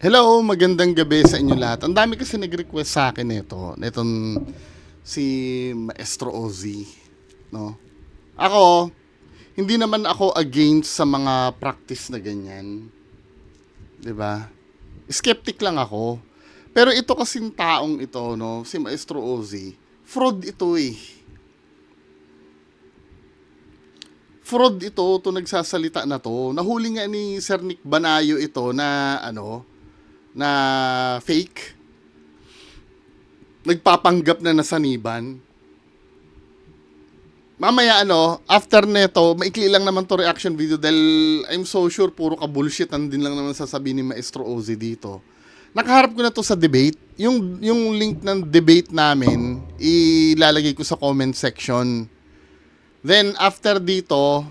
Hello, magandang gabi sa inyo lahat. Ang dami kasi nag-request sa akin netong si Maestro Ozzy, no? Ako, hindi naman ako against sa mga practice na ganyan. 'Di ba? Skeptic lang ako. Pero ito kasing taong ito, no, si Maestro Ozzy, fraud ito eh. Fraud ito nagsasalita na to. Nahuli nga ni Sir Nick Banayo ito na na fake. Nagpapanggap na nasaniban. Mamaya after neto, maikli lang naman to reaction video dahil I'm so sure puro ka bullshitan din lang naman sasabihin ni Maestro Ozzy dito. Nakaharap ko na to sa debate. Yung link ng debate namin, ilalagay ko sa comment section. Then after dito,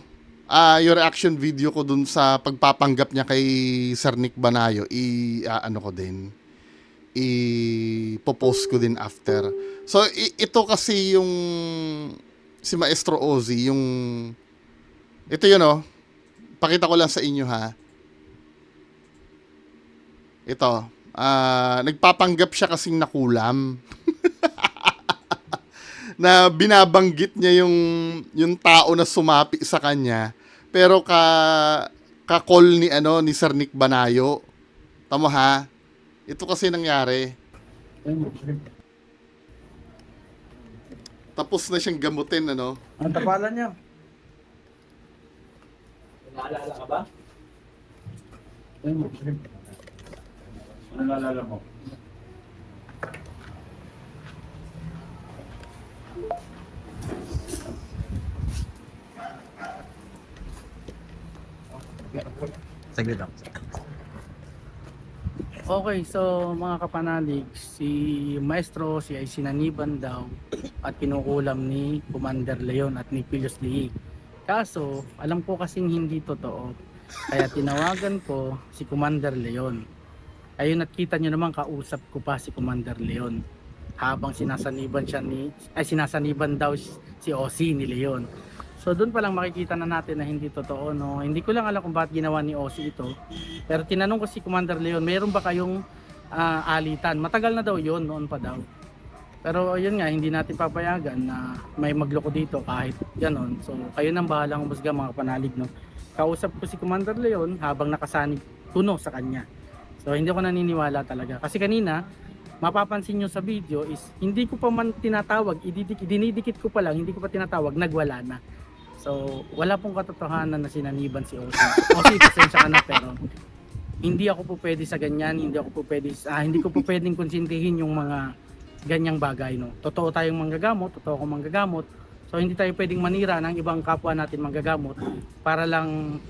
yung reaction video ko dun sa pagpapanggap niya kay Sir Nick Banayo, i-post ko din after. So ito kasi yung si Maestro Ozzy, ito yun pakita ko lang sa inyo ha. Ito, nagpapanggap siya kasing nakulam. Na binabanggit niya yung tao na sumapi sa kanya, pero ka-call ni Sir Nick Banayo. Tama ha? Ito kasi nangyari. Tapos na siyang gamutin Ang tapalan niya. Naalala ka ba? Ano naalala mo? Saglit lang. Okay, so mga kapanalig, si Maestro si ay sinaniban daw at kinukulam ni Commander Leon at ni Pilos Liig. Kaso, alam ko kasing hindi totoo. Kaya tinawagan ko si Commander Leon. Ayun, at kita nyo naman, kausap ko pa si Commander Leon. Habang sinasaniban daw si Ozzy ni Leon. So doon pa lang makikita na natin na hindi totoo, no. Hindi ko lang alam kung bakit ginawa ni Ozzy ito. Pero tinanong ko si Commander Leon, meron ba kayong alitan? Matagal na daw 'yon, noon pa daw. Pero yun nga, hindi natin papayagan na may magloko dito kahit ganon. So kayo nang bahalang umusga mga panalig, no. Kausap ko si Commander Leon habang nakasanig kuno sa kanya. So hindi ako naniniwala talaga. Kasi kanina, mapapansin nyo sa video is hindi ko pa man tinatawag, dinidikit ko pa lang, hindi ko pa tinatawag, nagwala na. So, wala pong katotohanan na sinaniban si Ozzy. Ozzy, pasensya ka na, pero hindi ako po pwede sa ganyan, hindi ko po pwedeng konsintihin yung mga ganyang bagay, no. Totoo tayong manggagamot, totoo akong manggagamot. So, hindi tayo pwedeng manira ng ibang kapwa natin manggagamot para lang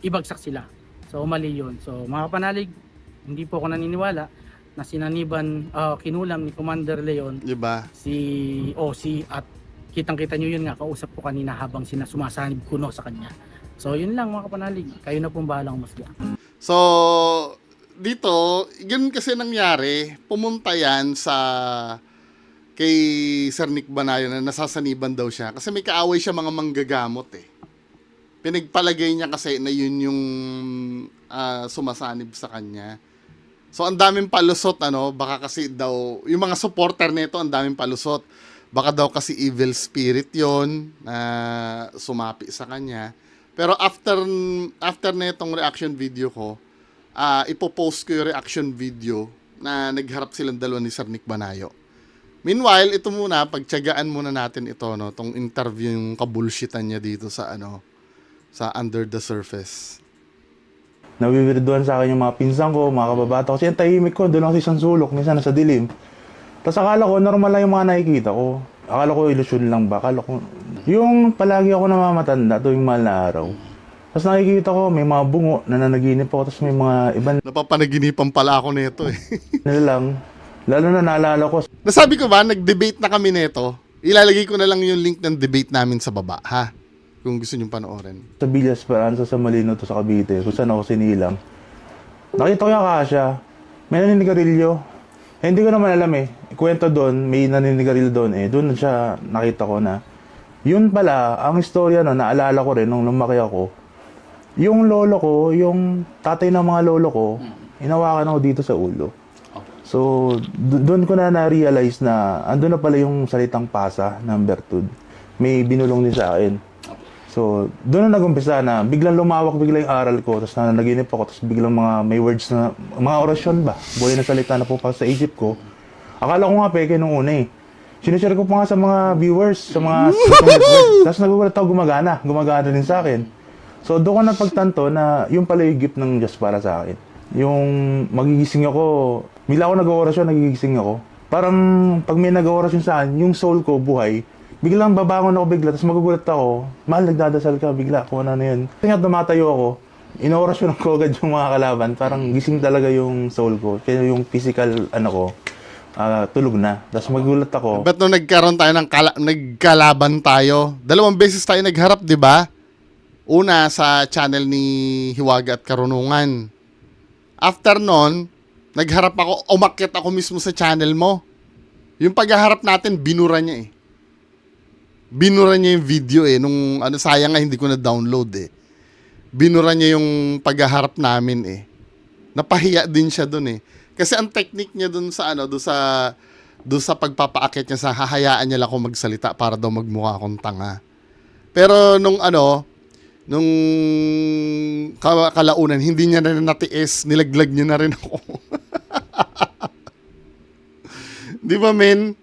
ibagsak sila. So, mali yun. So, mga panalig, hindi po ako naniniwala na sinaniban, kinulam ni Commander Leon, Diba? si Ozzy, at kitang-kita nyo yun nga, kausap ko kanina habang sumasanib kuno sa kanya. So yun lang mga kapanalig, kayo na pong bahalang umusga. So, dito, yun kasi nangyari, pumunta yan kay Sir Nick Banayo na nasasaniban daw siya. Kasi may kaaway siya mga manggagamot eh. Pinagpalagay niya kasi na yun yung sumasanib sa kanya. So, ang daming palusot, baka kasi daw, yung mga supporter nito, ang daming palusot. Baka daw kasi evil spirit yon na sumapi sa kanya. Pero after netong reaction video ko, ipopost ko yung reaction video na nagharap silang dalawa ni Sir Nick Banayo. Meanwhile, ito muna, pagtiyagaan muna natin ito, tong interview yung kabulshitan niya dito sa sa Under the Surface. Nawiwirduhan sa akin yung mga pinsan ko, mga kababata ko. Kasi yung tahimik ko, doon lang sa isang sulok, minsan nasa dilim. Tapos akala ko, normal lang yung mga nakikita ko. Akala ko, ilusyon lang ba? Akala ko, yung palagi ako namamatanda tuwing mahal na araw. Tapos nakikita ko, may mga bungo na nanaginip ako. Tapos may mga iban Napapanaginipan pala ako nito eh. na lang. Lalo na naalala ko. Nasabi ko ba, nag-debate na kami nito. Ilalagay ko na lang yung link ng debate namin sa baba, ha? Kung gusto nyo panoorin. Sa Villas Esperanza sa Malino to sa Cavite, kung saan ako sinilang. Nakita ko yung akasya. May naninigarilyo. Hindi ko naman alam eh. Kwento doon, may naninigarilyo doon eh. Doon siya nakita ko na. Yun pala, ang istorya naalala ko rin nung lumaki ako. Yung lolo ko, yung tatay ng mga lolo ko, Hinawakan ako dito sa ulo. Opo. So, doon ko na na-realize na andun na pala yung salitang pasa ng bertud. May binulong din sa akin. So, doon na nag-umpisa na biglang lumawak biglang yung aral ko, tapos nanaginip ako, tapos biglang may words na, mga orasyon ba? Buhay na salita na po pa sa isip ko. Akala ko nga peke nung una eh. Sinishare ko pa nga sa mga viewers, sa mga network. Tapos nagugulat ako gumagana din sa akin. So, doon ko napagtanto na yung pala yung gift ng Diyos para sa akin. Yung magigising ako, bila ako nag-orasyon, nagigising ako. Parang pag may nag-orasyon sa akin, yung soul ko buhay, biglang babangon ako bigla, tapos magugulat ako, mahal, nagdadasal ka, bigla, kung ano yun. Kasi nga tumatayo ako, inorasyon ko agad yung mga kalaban, parang gising talaga yung soul ko. Kaya yung physical, tulog na. Tapos magugulat ako. Ba't nung nagkaroon tayo ng nagkalaban tayo, 2 beses tayo nagharap, di ba? Una sa channel ni Hiwaga at Karunungan. After nun, nagharap ako, umakyat ako mismo sa channel mo. Yung paghaharap natin, binura niya eh. Binura niya yung video eh. Nung, sayang nga hindi ko na-download eh. Binura niya yung paghaharap namin eh. Napahiya din siya dun eh. Kasi ang technique niya dun sa dun sa pagpapaakit niya sa hahayaan niya lang ako magsalita para daw magmukha akong tanga. Pero nung kalaunan, hindi niya na natiis, nilaglag niya na rin ako. Di ba, men?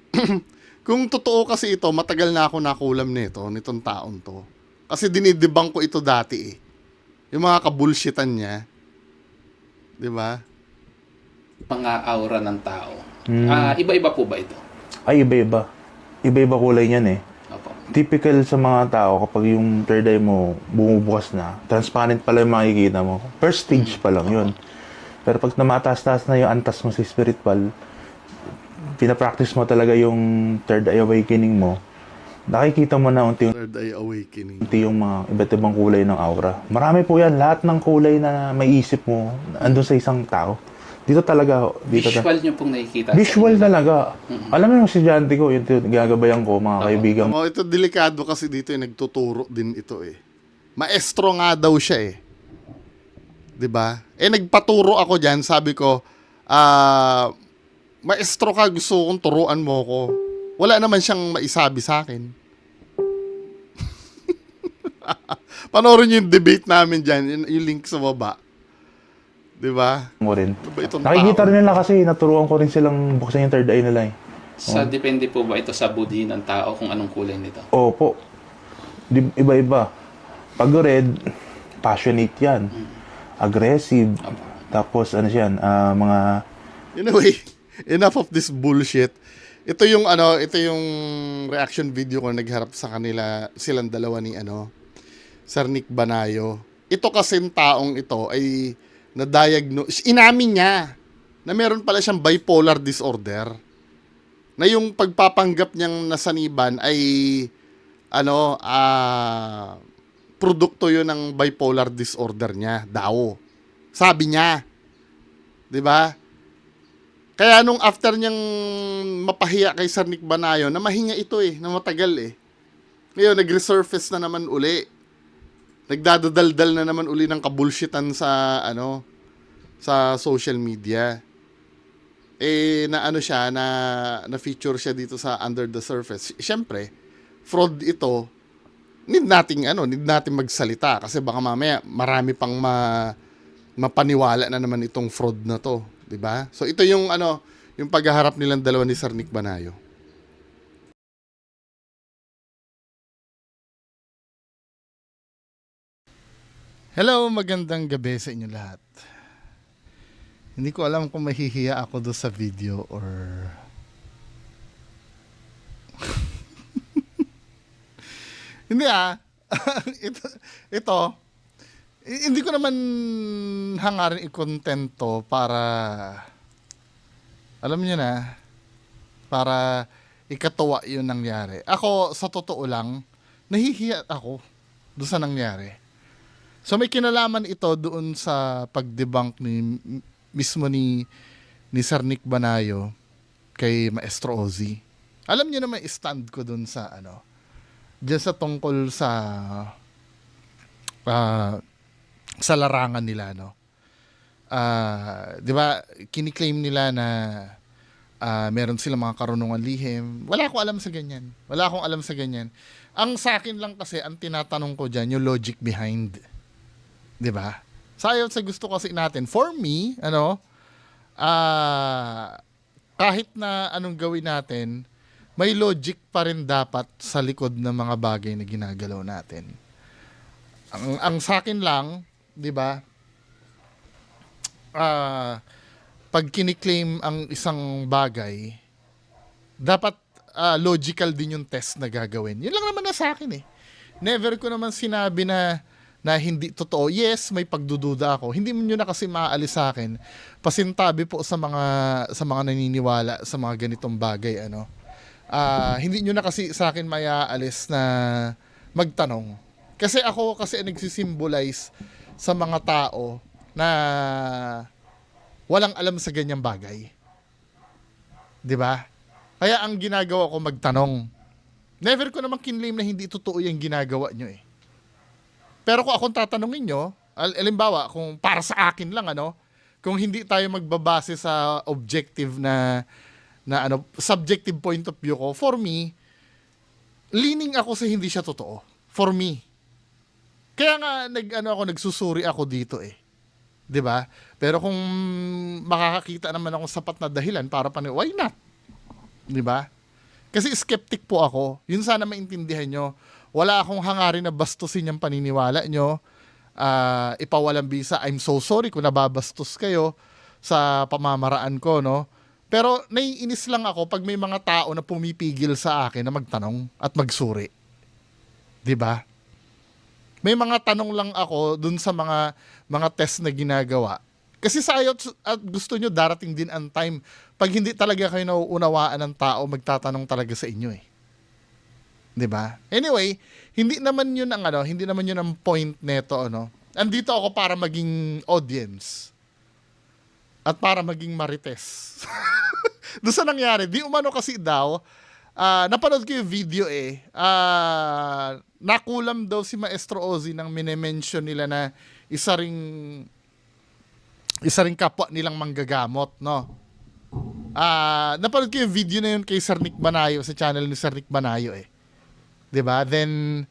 Kung totoo kasi ito, matagal na ako nakulam nitong taon to. Kasi dinidibang ko ito dati eh. Yung mga kabulshitan niya. Di ba? Mga aura ng tao. Iba-iba po ba ito? Ay, iba-iba. Iba-iba kulay niyan eh. Opo. Typical sa mga tao, kapag yung third eye mo bumubukas na, transparent pala yung makikita mo. First stage pa lang yun. Pero pag namataas-taas na yung antas mo sa spiritual, pinapractice mo talaga yung third eye awakening mo, nakikita mo na unti-unti Third Eye Awakening. yung mga iba't ibang kulay ng aura. Marami po yan. Lahat ng kulay na may isip mo, andun sa isang tao. Dito talaga. Visual nyo pong nakikita. Visual talaga. Alam mo yung estudyante ko, yung gagabayan ko, mga kaibigan. Oh, ito delikado kasi dito eh, nagtuturo din ito eh. Maestro nga daw siya eh. 'Di ba? Nagpaturo ako diyan, sabi ko, maestro ka, gusto kong turuan mo ko. Wala naman siyang maisabi sa akin. Panoorin niyo yung debate namin dyan, yung link sa baba. Di ba? Mo rin. Ano ba itong Nakikita tao? rin nila kasi, naturuan ko rin silang buksan yung third eye nila eh. Depende po ba ito sa budi ng tao kung anong kulay nito? Opo. Iba-iba. Pag red, passionate yan. Aggressive. Tapos ano siyan, mga... Anyway, enough of this bullshit. Ito yung reaction video ko nagharap sa kanila, silang dalawa ni Sir Nick Banayo. Ito kasing taong ito ay na-diagnose, inamin niya na meron pala siyang bipolar disorder. Na yung pagpapanggap niyang nasaniban ay produkto yun ng bipolar disorder niya daw. Sabi niya. 'Di ba? Kaya nung after niyang mapahiya kay Sir Nick Banayo, na mahinga ito eh, na matagal eh. Ngayon, nag-resurface na naman uli. Nagdadadaldal na naman uli ng kabulshitan sa, sa social media. Na feature siya dito sa Under the Surface. Siyempre, fraud ito. Need nating magsalita. Kasi baka mamaya, marami pang mapaniwala na naman itong fraud na to. 'Di ba? So ito yung yung paghaharap nilang dalawa ni Sir Nick Banayo. Hello, magandang gabi sa inyo lahat. Hindi ko alam kung mahihiya ako do sa video or hindi ito hindi ko naman hangarin i-content to para, alam niyo na, para ikatuwa yun nangyari. Ako, sa totoo lang, nahihiya ako doon sa nangyari. So may kinalaman ito doon sa pag-debunk mismo ni Sir Nick Banayo kay Maestro Ozzy. Alam niyo naman stand ko doon sa diyan sa tungkol sa larangan nila, no? Di ba, kiniklaim nila na meron silang mga karunungan lihim. Wala akong alam sa ganyan. Wala akong alam sa ganyan. Ang sa akin lang kasi, ang tinatanong ko dyan, yung logic behind. Di ba? Sayo sa gusto kasi natin. For me, kahit na anong gawin natin, may logic pa rin dapat sa likod ng mga bagay na ginagalaw natin. Ang sa akin lang, di ba, pag kiniklaim ang isang bagay, dapat logical din yung test na gagawin. Yun lang naman na sa akin eh. Never ko naman sinabi na hindi totoo. Yes, may pagdududa ako. Hindi mo nyo na kasi maaalis sa akin. Pasintabi po sa mga naniniwala sa mga ganitong bagay. Hindi nyo na kasi sa akin mayaalis na magtanong. Kasi ako kasi nagsisimbolize sa mga tao na walang alam sa ganyang bagay. 'Di ba? Kaya ang ginagawa ko magtanong. Never ko naman kinlaim na hindi totoo yung ginagawa nyo eh. Pero kung akong tatanungin nyo, alimbawa, kung para sa akin lang, kung hindi tayo magbabase sa objective na subjective point of view ko, for me, leaning ako sa hindi siya totoo. For me. Kaya nga, nagsusuri ako dito eh. 'Di ba? Pero kung makakakita naman ako sapat na dahilan para why not? 'Di ba? Kasi skeptic po ako. Yun sana maintindihan nyo. Wala akong hangarin na bastusin yung paniniwala nyo. Ipawalang bisa. I'm so sorry kung nababastos kayo sa pamamaraan ko, no? Pero naiinis lang ako pag may mga tao na pumipigil sa akin na magtanong at magsuri. 'Di ba? May mga tanong lang ako dun sa mga test na ginagawa. Kasi sayot at gusto nyo darating din ang time pag hindi talaga kayo nauunawaan ng tao, magtatanong talaga sa inyo eh. 'Di ba? Anyway, hindi naman 'yun ang point neto, Andito ako para maging audience. At para maging marites. Doon sa nangyari, di umano kasi daw, napanood ko yung video eh. Nakulam daw si Maestro Ozzy nang mine-mention nila na isa ring kapwa nilang manggagamot, no? Napanood ko yung video na yun kay Sir Nick Banayo, sa channel ni Sir Nick Banayo eh. 'Di ba? Then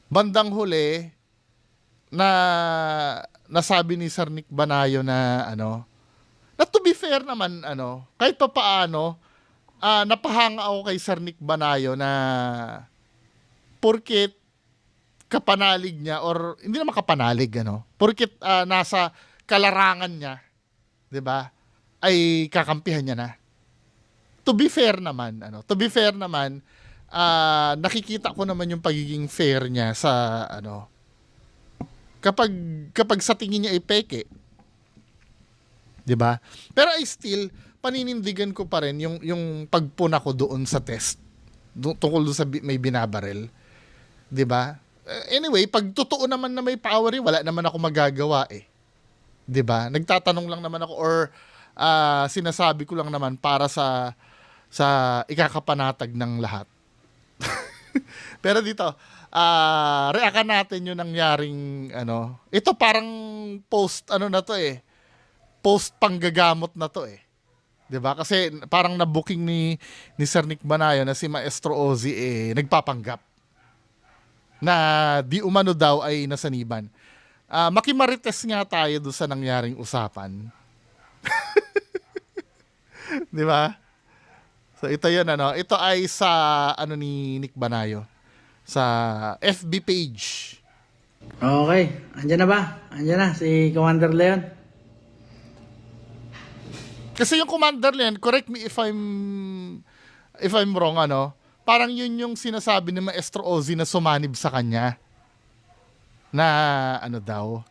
bandang huli na nasabi ni Sir Nick Banayo na na to be fair naman, kahit pa paano, napahanga ako kay Sir Nick Banayo na porket kapanalig niya, or hindi naman kapanalig, porket nasa kalarangan niya, 'di ba, ay kakampihan niya na. To be fair naman, nakikita ko naman yung pagiging fair niya sa kapag sa tingin niya ay peke. 'Di ba? Pero I still paninindigan ko pa rin yung pagpuna ko doon sa test. Tungkol doon sa may binabarel. 'Di ba? Anyway, pag totoo naman na may power, wala naman ako magagawa eh. 'Di ba? Nagtatanong lang naman ako, or sinasabi ko lang naman para sa ikakapanatag ng lahat. Pero dito, reakan natin yung nangyaring ito parang post na to eh. Post panggagamot na to eh. 'Di ba? Kasi parang na-booking ni Sir Nick Banayo na si Maestro Ozzy nagpapanggap na di umano daw ay nasaniban. Makimarites nga tayo doon sa nangyaring usapan. 'Di ba? So ito 'yun Ito ay sa ni Nick Banayo sa FB page. Okay, andyan na ba? Andyan na si Commander Leon. Kasi yung Commander Leon, correct me if I'm wrong, parang yun yung sinasabi ni Maestro Ozzy na sumanib sa kanya. Na daw,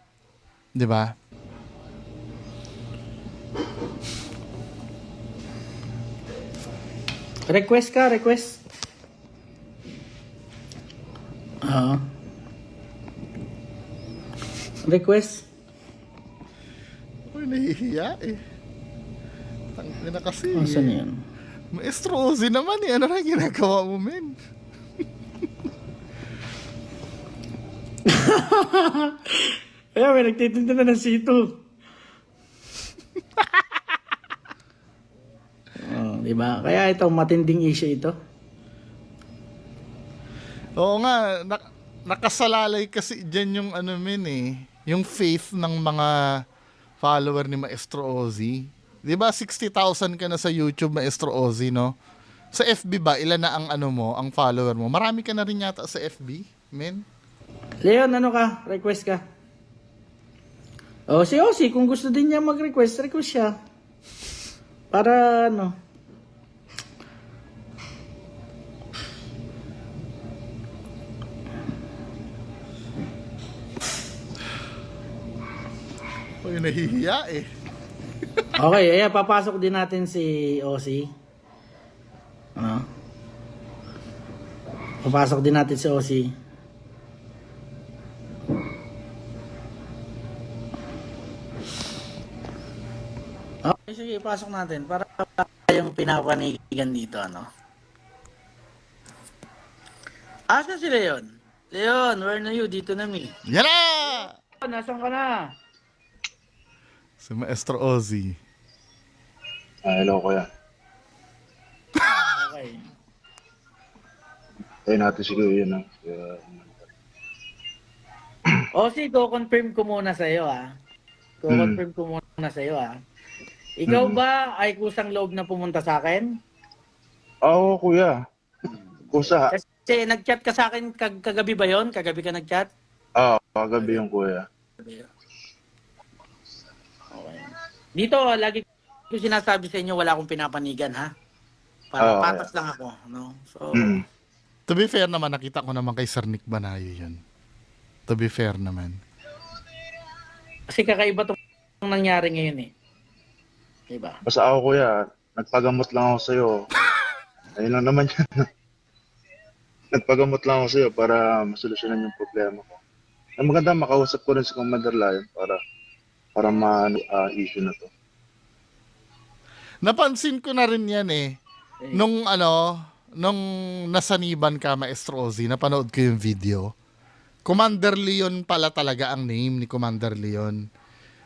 'di ba? Request ka, request. Request. Uy, nahihiya eh. Tangin na kasi. Saan yan? Maestro Ozzy naman eh. Ano na ginagawa mo, men? Kaya may nagtitinda na ng sito. Diba? Kaya ito, matinding issue ito. Oo nga, nakasalalay kasi dyan yung ano yung faith ng mga follower ni Maestro Ozzy. 'Di ba 60,000 ka na sa YouTube, Maestro Ozzy, no? Sa FB ba, ilan na ang ano mo, ang follower mo? Marami ka na rin yata sa FB, men. Leon, ano ka? Request ka? Si Ozzy, kung gusto din niya mag-request, request siya. Para ano? Uy, nahihiya eh. Okay, ayan, papasok din natin si Ozzy. Ano? Papasok din natin si Ozzy. Okay, sige, pasok natin para yung pinapanigan dito, ano? Asan si Leon? Leon, where na you? Dito na mi. Yan na! Nasaan ka na? Si Maestro Ozzy. Hello, kuya. Okay. Tayo natin siguro yun, no? Ozzy, ko-confirm ko muna sa'yo, ah. Ko-confirm ko muna sa'yo, ah. Ikaw ba ay kusang loob na pumunta sa akin? Oo, kuya. Kusa. Kasi nag-chat ka sa akin kagabi ba yon? Kagabi ka nag-chat? Oo, kagabi yung kuya. Okay. Dito, lagi ko sinasabi sa inyo, wala akong pinapanigan, ha? Para patas lang ako, no? So, To be fair naman, nakita ko naman kay Sir Nick Banayo yun. To be fair naman. kasi kakaiba itong nangyari ngayon, eh. Diba? Basta ako, kuya, nagpagamot lang ako sa'yo. Ayun lang naman yan. Nagpagamot lang ako sa'yo para masolusyonan yung problema ko. Ang maganda, makausap ko rin si Commander Lion para ma-issue na to. Napansin ko na rin yan eh. Nung nasaniban ka, Maestro Ozzy, napanood ko yung video. Commander Leon pala talaga ang name ni Commander Leon.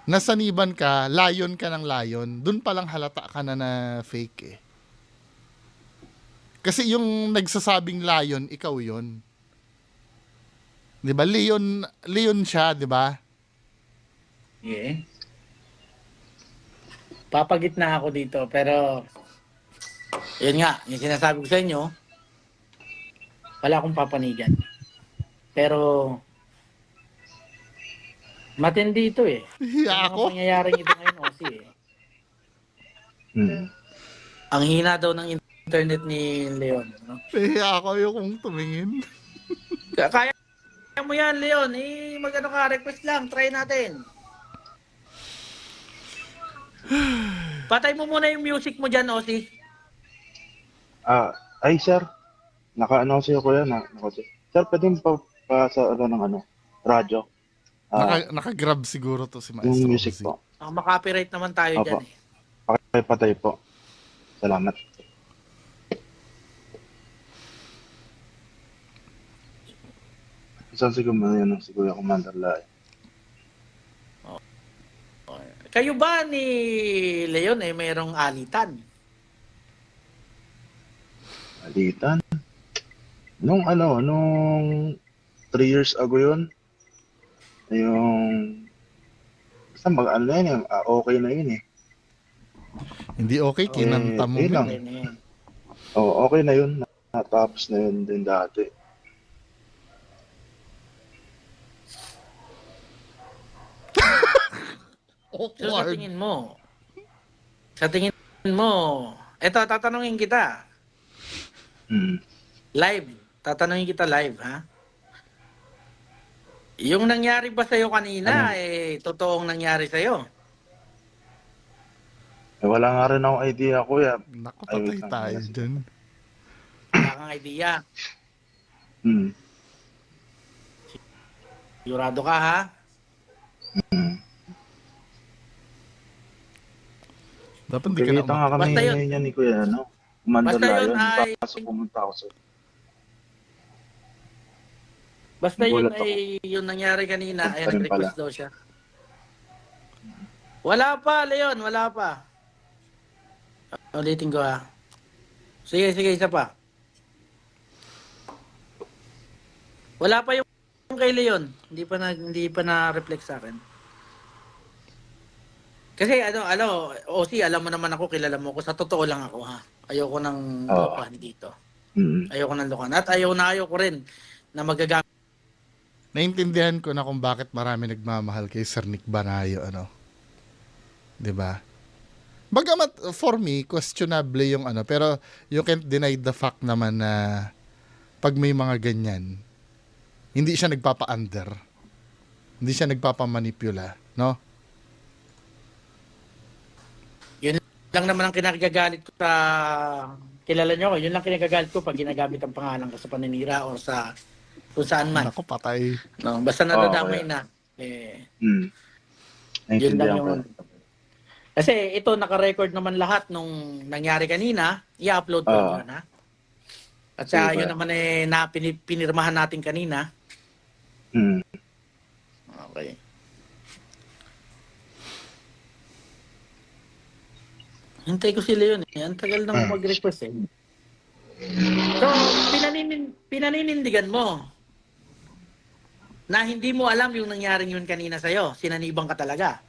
Nasaniban ka, Lion ka ng Lion, dun palang halata ka na fake eh. Kasi yung nagsasabing Lion, ikaw yun. 'Di ba? Leon siya, 'di ba? Yeah. Papagitna ako dito, pero yun nga, yung sinasabi ko sa inyo, wala akong papanigan. Pero matindi ito eh. Hiya ako. Ang pangyayaring ito ngayon, Ozzy eh. Ang hina daw ng internet ni Leon. No? Hiya ako yung tumingin. Kaya mo yan, Leon. Magano ka, request lang. Try natin. Patay mo muna yung music mo dyan, Ozzy. Ay, sir. Naka-ano sa'yo, kuya. Sir, pwede mo pa sa radyo. Naka-grab siguro to si Maestro Yung music Ozzy. po. Maka-copyright naman tayo dyan eh. Pakipatay po. Salamat. Saan siguro yan si Kuya Commander Lion? Kayo ba ni Leon mayroong alitan? Alitan? Nung 3 years ago yun, yung basta okay na yun eh. Hindi okay, kinanta mo. Lang. Okay na yun. Natapos na yun din dati. So, sa tingin mo, eto, tatanungin kita. Live. Tatanungin kita live, ha? Yung nangyari ba sa'yo kanina, totoong nangyari sa'yo? Wala nga rin akong idea, kuya. Naku, patay tayo dyan. Wala kang idea. Sigurado ka, ha? Dapat hindi ka Kita nga na... kami Basta yun. ngayon ni Kuya, Commander Basta yun Lion. ay- Pasok pumunta ako sa... Basta yun Nagulat ako. ay yung nangyari kanina ay Pa rin nag-request pala. daw siya. Wala pa, Leon, wala pa. Ulitin ko ha. Sige, isa pa. Wala pa yung kay Leon. Hindi pa na-reflect sa akin. Kasi Osi, alam mo naman ako, kilala mo ko. Sa totoo lang ako ha. Ayoko nang Oo. lokohan dito. Mm. Ayoko nang lokohan. At ayoko rin na magagamit. Naintindihan ko na kung bakit marami nagmamahal kay Sir Nick Banayo, ano. 'Di ba? Bagamat for me questionable yung ano, pero you can't deny the fact naman na pag may mga ganyan, hindi siya nagpapa-under. Hindi siya nagpapamanipula, no? Yun lang naman ang kinagagalit ko sa kilala nyo ko. Yun lang kinagagalit ko pag ginagamit ang pangalan ko sa paninira o sa kung saan man. Ako patay. No, basta nadadamay Oo, na. Eh, Mm. yun lang Naintindihan ko. yung... Kasi ito, naka-record naman lahat nung nangyari kanina. I-upload ko Oo. yun, ha? At sa Sige yun ba? naman pinirmahan natin kanina. Mm. Okay. Hintay ko sila yun eh. Ang tagal nang mag-request eh. So, pinaninindigan mo na hindi mo alam yung nangyaring yun kanina sa'yo. Sinanibang ka talaga.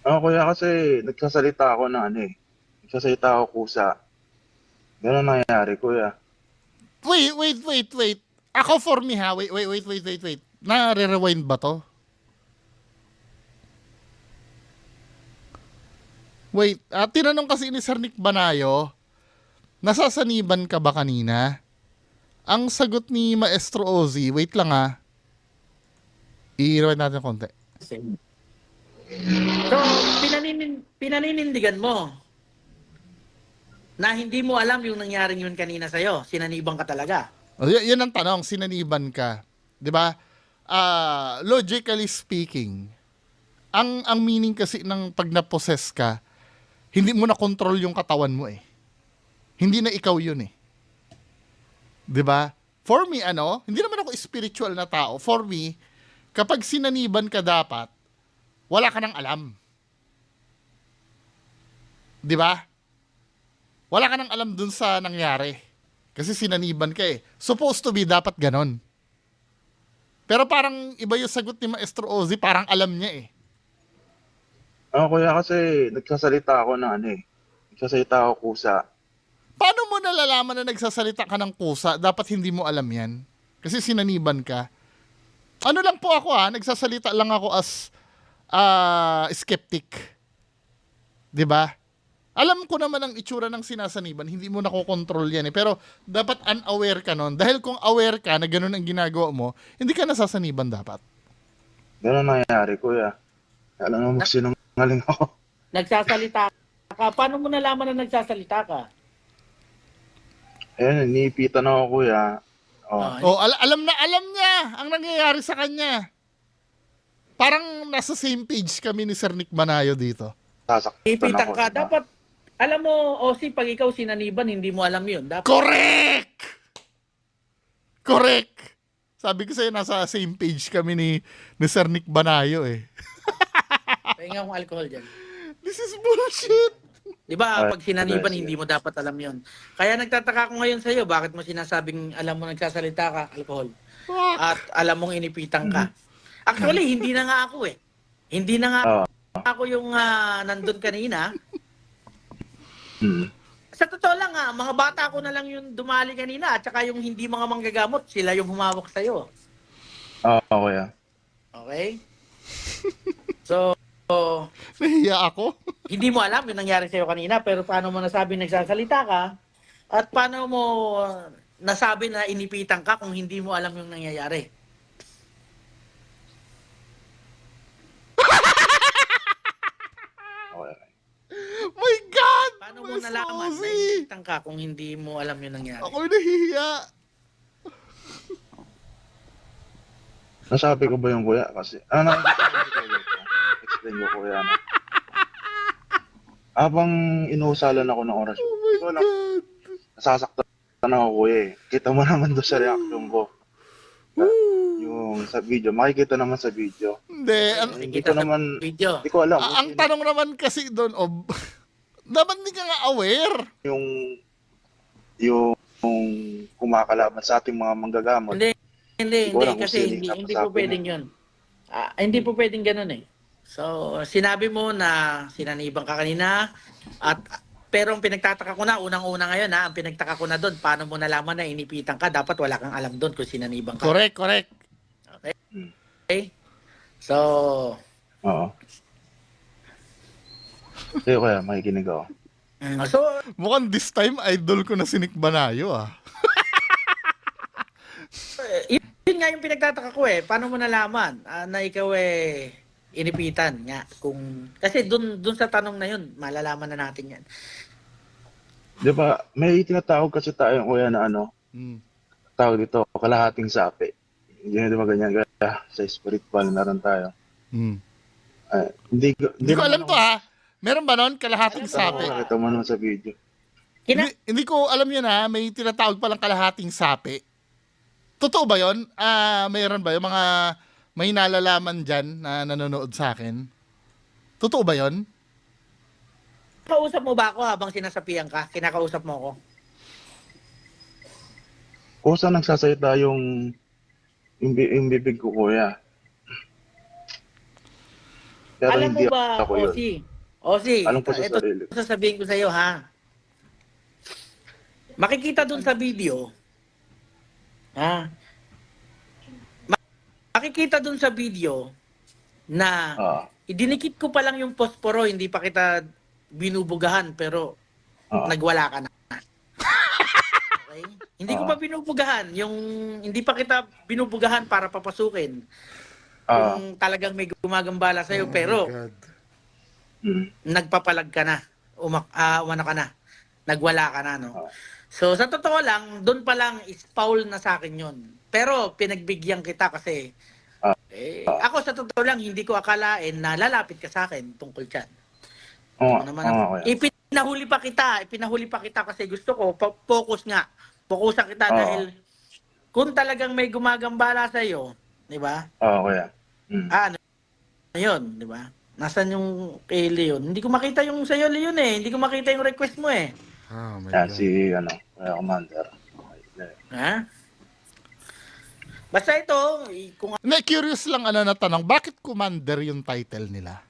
Kuya, kasi nagsasalita ako na ano eh. Nagsasalita ako kusa. Ganun nangyari, kuya. Wait. Ako for me ha. Wait. Nare-rewind ba to? Wait, tinanong kasi ni Sir Nick Banayo, nasasaniban ka ba kanina? Ang sagot ni Maestro Ozzy, wait lang ha. I-rewind natin konti. So, pinaninindigan mo na hindi mo alam yung nangyaring yun kanina sa'yo. Sinanibang ka talaga. Yun ang tanong, sinaniban ka. 'Di ba? Logically speaking, ang meaning kasi ng pag na-possess ka, hindi mo na control yung katawan mo eh. Hindi na ikaw yun eh. 'Di ba? For me, hindi naman ako spiritual na tao. For me, kapag sinaniban ka dapat, wala ka nang alam. 'Di ba? Wala ka nang alam dun sa nangyari. Kasi sinaniban ka eh. Supposed to be dapat ganon. Pero parang iba yung sagot ni Maestro Ozzy, parang alam niya eh. Kuya, kasi nagsasalita ako na ano eh. Nagsasalita ako kusa. Paano mo nalalaman na nagsasalita ka ng kusa? Dapat hindi mo alam yan. Kasi sinaniban ka. Ano lang po ako nagsasalita lang ako as skeptic. 'Di ba? Alam ko naman ang itsura ng sinasaniban, hindi mo nakokontrol yan eh. Pero dapat unaware ka nun. Dahil kung aware ka na ganun ang ginagawa mo, hindi ka nasasaniban dapat. Ganun nangyari, kuya. Alam mo, sinungaling ako. Nagsasalita ka. Paano mo nalaman na nagsasalita ka? Ayun, niipitan ako, kuya. Alam niya ang nangyayari sa kanya. Parang nasa same page kami ni Sir Nick Banayo dito. Sasaktan Ipitan ako. ka. Dapat, alam mo, Osi, pag ikaw sinaniban, hindi mo alam yun. Dapat, Correct! Sabi ko sa'yo, nasa same page kami ni Sir Nick Banayo eh. pahinga akong alcohol dyan. This is bullshit! Di ba, pag sinaniban, Yes, hindi mo dapat alam yun. Kaya nagtataka ko ngayon sa'yo, bakit mo sinasabing, alam mo, nagsasalita ka, alcohol. Fuck! At alam mong inipitan ka. Actually, hindi na nga ako eh. Hindi na nga ako yung nandun kanina. Hmm. Sa totoo lang mga bata ko na lang yung dumali kanina at saka yung hindi mga manggagamot, sila yung humawak sa'yo. Kuya. Okay? So, Nahiya ako. hindi mo alam yung nangyari sa'yo kanina, pero paano mo nasabi nagsasalita ka? At paano mo nasabi na inipitan ka kung hindi mo alam yung nangyayari? Okay. My God! Paano mo Mas nalaman na Ozzy! inipitan ka kung hindi mo alam yung nangyari? Ako'y nahihiya. Nasabi ko ba yung kuya? Kasi, explain ko, kuya. Habang inuusalan ako ng orasyon, Oh my wala, God! nasasaktan ako, kuya eh. Kita mo naman doon sa reaction ko. yung sa video. Makikita naman sa video. Hindi, Hindi ko naman, Video. hindi ko alam. ang tanong naman kasi doon, dapat hindi ka nga aware. Yung kumakalaban sa ating mga manggagamot. Hindi, ko alam kung kasi sino yung hindi po kausapin pwedeng yun. Hindi po pwedeng ganun eh. So, sinabi mo na sinanibang ka kanina pero ang pinagtataka ko na, unang-una ngayon ang pinagtaka ko na doon, paano mo nalaman na inipitan ka, dapat wala kang alam doon kung sinanibang ka. Correct. Okay? So, Oo. Kaya kaya, makikinig ako. so Mukhang this time, idol ko na si Nick Banayo yun nga yung pinagtataka ko eh. Paano mo nalaman na ikaw inipitan nga? Kasi dun sa tanong na yun, malalaman na natin yan. Di ba, may tinatawag kasi tayo, kuya, na tawag dito, kalahating sapi. Hindi di ba ganyan? Kaya sa spiritual na rin tayo. Hindi ko alam to Meron ba nun? Kalahating sapi? Ito mo naman sa video. Hindi ko alam yun may tinatawag palang kalahating sapi. Totoo ba yun? Mayroon ba yung mga may nalalaman dyan na nanonood sa akin? Totoo ba yun? Kausap mo ba ako habang sinasapian ka? Kinakausap mo ako? Kung saan nagsasalita yung bibig ko, kuya. Pero Alam mo hindi ba, ako yun. Osi, Alam ko sa ito sarili. sasabihin ko sa iyo Makikita dun sa video, makikita dun sa video na idinikit ko pa lang yung posporo, hindi pa kita binubugahan, pero nagwala ka na. Okay? Hindi ko pa binubugahan, hindi pa kita binubugahan para papasukin. Kung talagang may gumagambala sa'yo, pero nagpapalag ka na, umano ka na, nagwala ka na, no? So, sa totoo lang, doon pa lang is foul na sa akin yun. Pero, pinagbigyan kita kasi, ako sa totoo lang, hindi ko akalain na lalapit ka sa akin tungkol dyan. Ipinahuli pa kita kasi gusto ko, focusan kita dahil kung talagang may gumagambala sa iyo, di ba? Kuya. Ano yun, di ba? Nasaan yung kay Leon? Hindi ko makita yung sa iyo, Leon Hindi ko makita yung request mo Oh my God. Si, Commander. Basta ito, kung Curious lang na tanong, bakit Commander yung title nila?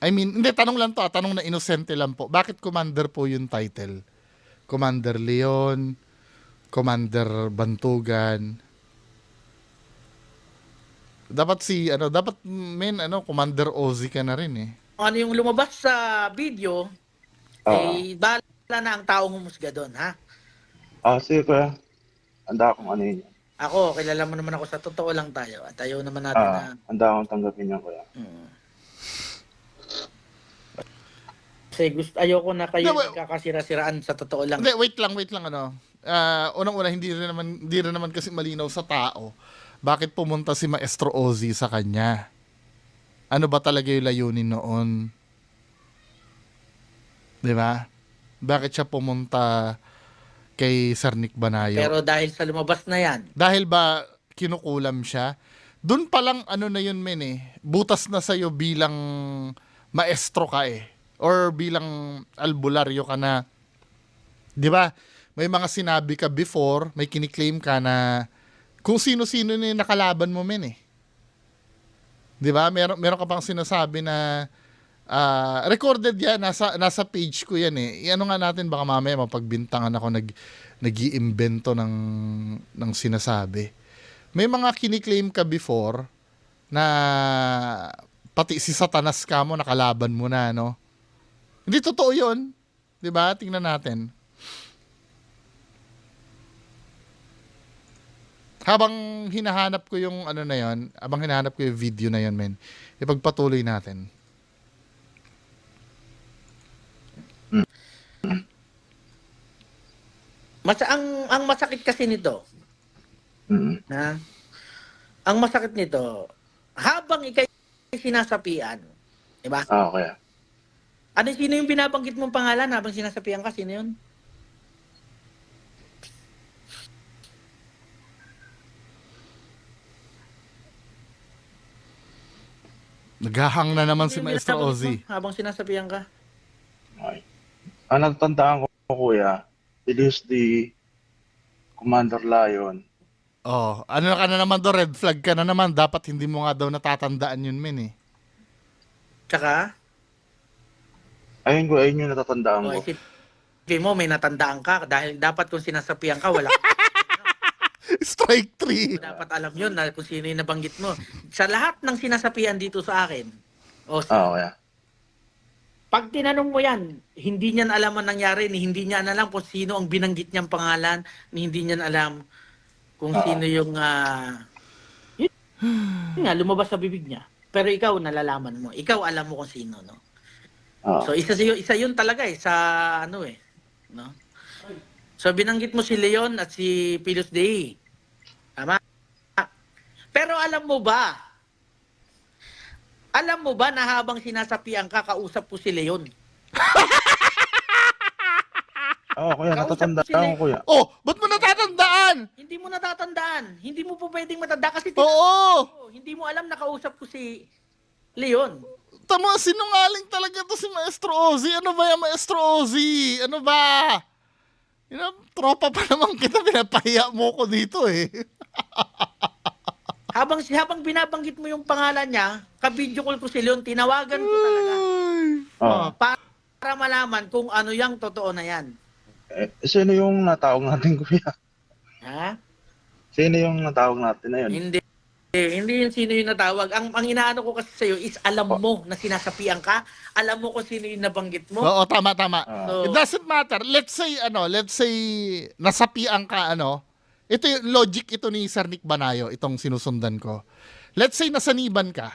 I mean, hindi, tanong lang to, tanong na inosente lang po. Bakit Commander po yung title? Commander Leon, Commander Bantugan. Dapat Commander Ozzy ka na rin ano yung lumabas sa video, bahala na ang taong humusga doon, Sige, kuya. Handa akong ano yun. Ako, kilala mo naman ako, sa totoo lang tayo. At ayaw naman natin na... Handa akong tanggapin yan, kuya. Kasi ayoko na kayo nagkakasira-siraan, sa totoo lang. Hindi, wait lang unang-una hindi rin naman kasi malinaw sa tao bakit pumunta si Maestro Ozzy sa kanya. Ano ba talaga yung layunin noon? 'Di ba? Bakit siya pumunta kay Sir Nick Banayo? Pero dahil sa lumabas na yan. Dahil ba kinukulam siya? Doon pa lang na yun butas na sa'yo bilang maestro ka or bilang albularyo ka na, di ba? May mga sinabi ka before, may kiniklaim ka na kung sino-sino na yung nakalaban mo di ba? Meron ka pang sinasabi na recorded yan, nasa page ko yan Iano nga natin, baka mamaya mapagbintangan ako nag-iimbento ng sinasabi. May mga kiniklaim ka before na pati si Satanas ka mo, nakalaban mo na, no? Hindi totoo yun. Diba? Tingnan natin. Habang hinahanap ko yung habang hinahanap ko yung video na yun, ipagpatuloy natin. Ang masakit kasi nito, ang masakit nito, habang ikay sinasapian, di ba? Okay. Sino yung binabanggit mong pangalan habang sinasapian ka? Sino yun? Naghahang na naman si Yung Maestro binabanggit Ozzy. mo habang sinasabihan ka. Okay. Ang natatandaan ko, kuya, it is the Commander Lion. Oh, ano ka na naman do, red flag ka na naman. Dapat hindi mo nga daw natatandaan yun, men eh. Tsaka, Ayun yung natatandaan ko. isipin mo, may natandaan ka dahil dapat kung sinasapian ka, wala Strike mo 3. dapat alam yun na kung sino yung nabanggit mo. Sa lahat ng sinasapian dito sa akin, Kuya. pag tinanong mo yan, hindi niyan alam ang nangyari, ni hindi niya alam kung sino ang binanggit niyang pangalan, ni hindi niyan alam kung sino yung yun nga, lumabas sa bibig niya. Pero ikaw, nalalaman mo. Ikaw, alam mo kung sino, no? So, isa yun talaga sa ano no? So, binanggit mo si Leon at si Pilos Dei. Tama? Pero alam mo ba na habang sinasapian ka, kausap ko si Leon? Kuya, natatandaan ko, kuya. Oh, ba't mo natatandaan? Hindi mo natatandaan. Hindi mo po pwedeng matanda kasi Oo. hindi mo alam na kausap ko si Leon. Tama, sinungaling talaga to si Maestro Ozzy. Ano ba yung Maestro Ozzy? Ano ba? Tropa pa naman kita, pinapahiya mo ko dito eh. Habang binabanggit mo yung pangalan niya, ka-video call ko si Leon, tinawagan ko talaga. Para malaman kung ano yung totoo na yan. Sino yung natawag natin, kuya? Ha? Sino yung natawag natin na yun? Hindi yun sino yung natawag. Ang inaano ko kasi sa'yo is alam mo na sinasapian ka, alam mo kung sino yung nabanggit mo. Oo, tama. So, It doesn't matter. Let's say nasapian ka, ito yung logic ito ni Sir Nick Banayo, itong sinusundan ko. Let's say nasaniban ka.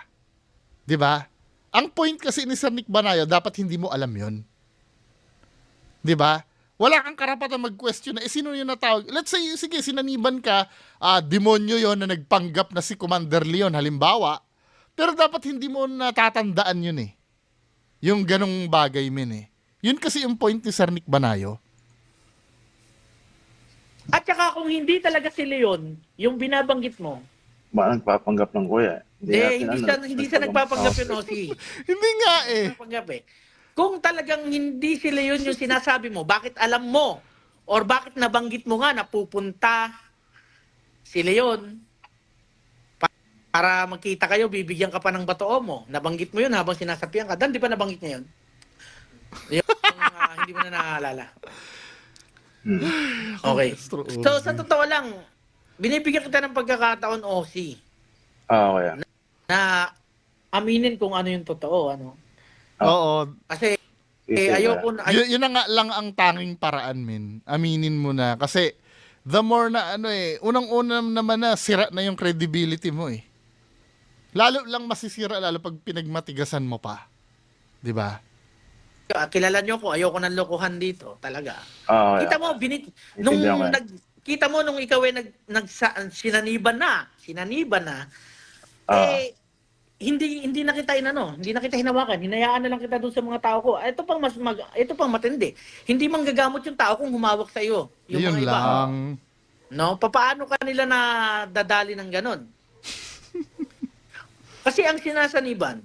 'Di ba? Ang point kasi ni Sir Nick Banayo, dapat hindi mo alam 'yon. 'Di ba? Wala kang karapatan mag-question na sino yung natawag. Let's say, sige, sinaniban ka, demonyo yon na nagpanggap na si Commander Leon, halimbawa. Pero dapat hindi mo natatandaan yun eh. Yung ganong bagay, men eh. Yun kasi yung point ni Sir Nick Banayo. at saka kung hindi talaga si Leon, yung binabanggit mo, Nagpapanggap ng kuya. hindi siya nagpapanggap yun, Ozzy. Hindi nga eh. Nagpapanggap eh. Kung talagang hindi si Leon yung sinasabi mo, bakit alam mo? Or bakit nabanggit mo nga na pupunta si Leon para magkita kayo, bibigyan ka pa ng batoo mo. Nabanggit mo yun habang sinasapian ka. Dan, di ba nabanggit niya yun? Yung hindi mo na naaalala. Okay. So, sa totoo lang, binibigyan kita ng pagkakataon, Ozzy, Kuya. na aminin kung ano yung totoo, ano. Oo. Kasi, Sige, ayoko na, Yun na nga lang ang tanging paraan, men. Aminin mo na. Kasi, the more na unang-unang naman na sira na yung credibility mo eh. Lalo lang masisira, lalo pag pinagmatigasan mo pa. 'Di ba? kilala nyo ko, ayoko ng lokohan dito, talaga. Kita mo, kita mo nung ikaw ay sinaniban na, hindi na kita hindi na kita hinawakan, hinayaan na lang kita doon sa mga tao ko. Ito pang matindi. Hindi manggagamot yung tao kung humawak sa iyo. Yung Yun mga iba. lang. No, papaano ka nila na dadali ng ganon? Kasi ang sinasaniban,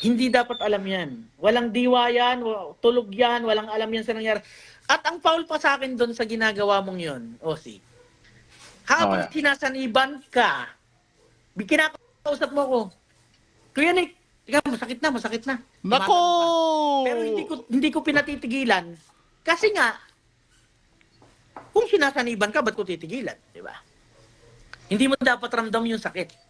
hindi dapat alam yan. Walang diwa yan, tulog yan, walang alam yan sa nangyari. At ang foul pa sa akin doon sa ginagawa mong yun, Ozzy, habang sinasaniban ka, kinakausap mo ko, Kuya Nick, masakit na. Nako! Pero hindi ko pinatitigilan. Kasi nga, kung sinasaniban ka, ba't ko titigilan? Di ba? Hindi mo dapat ramdam yung sakit.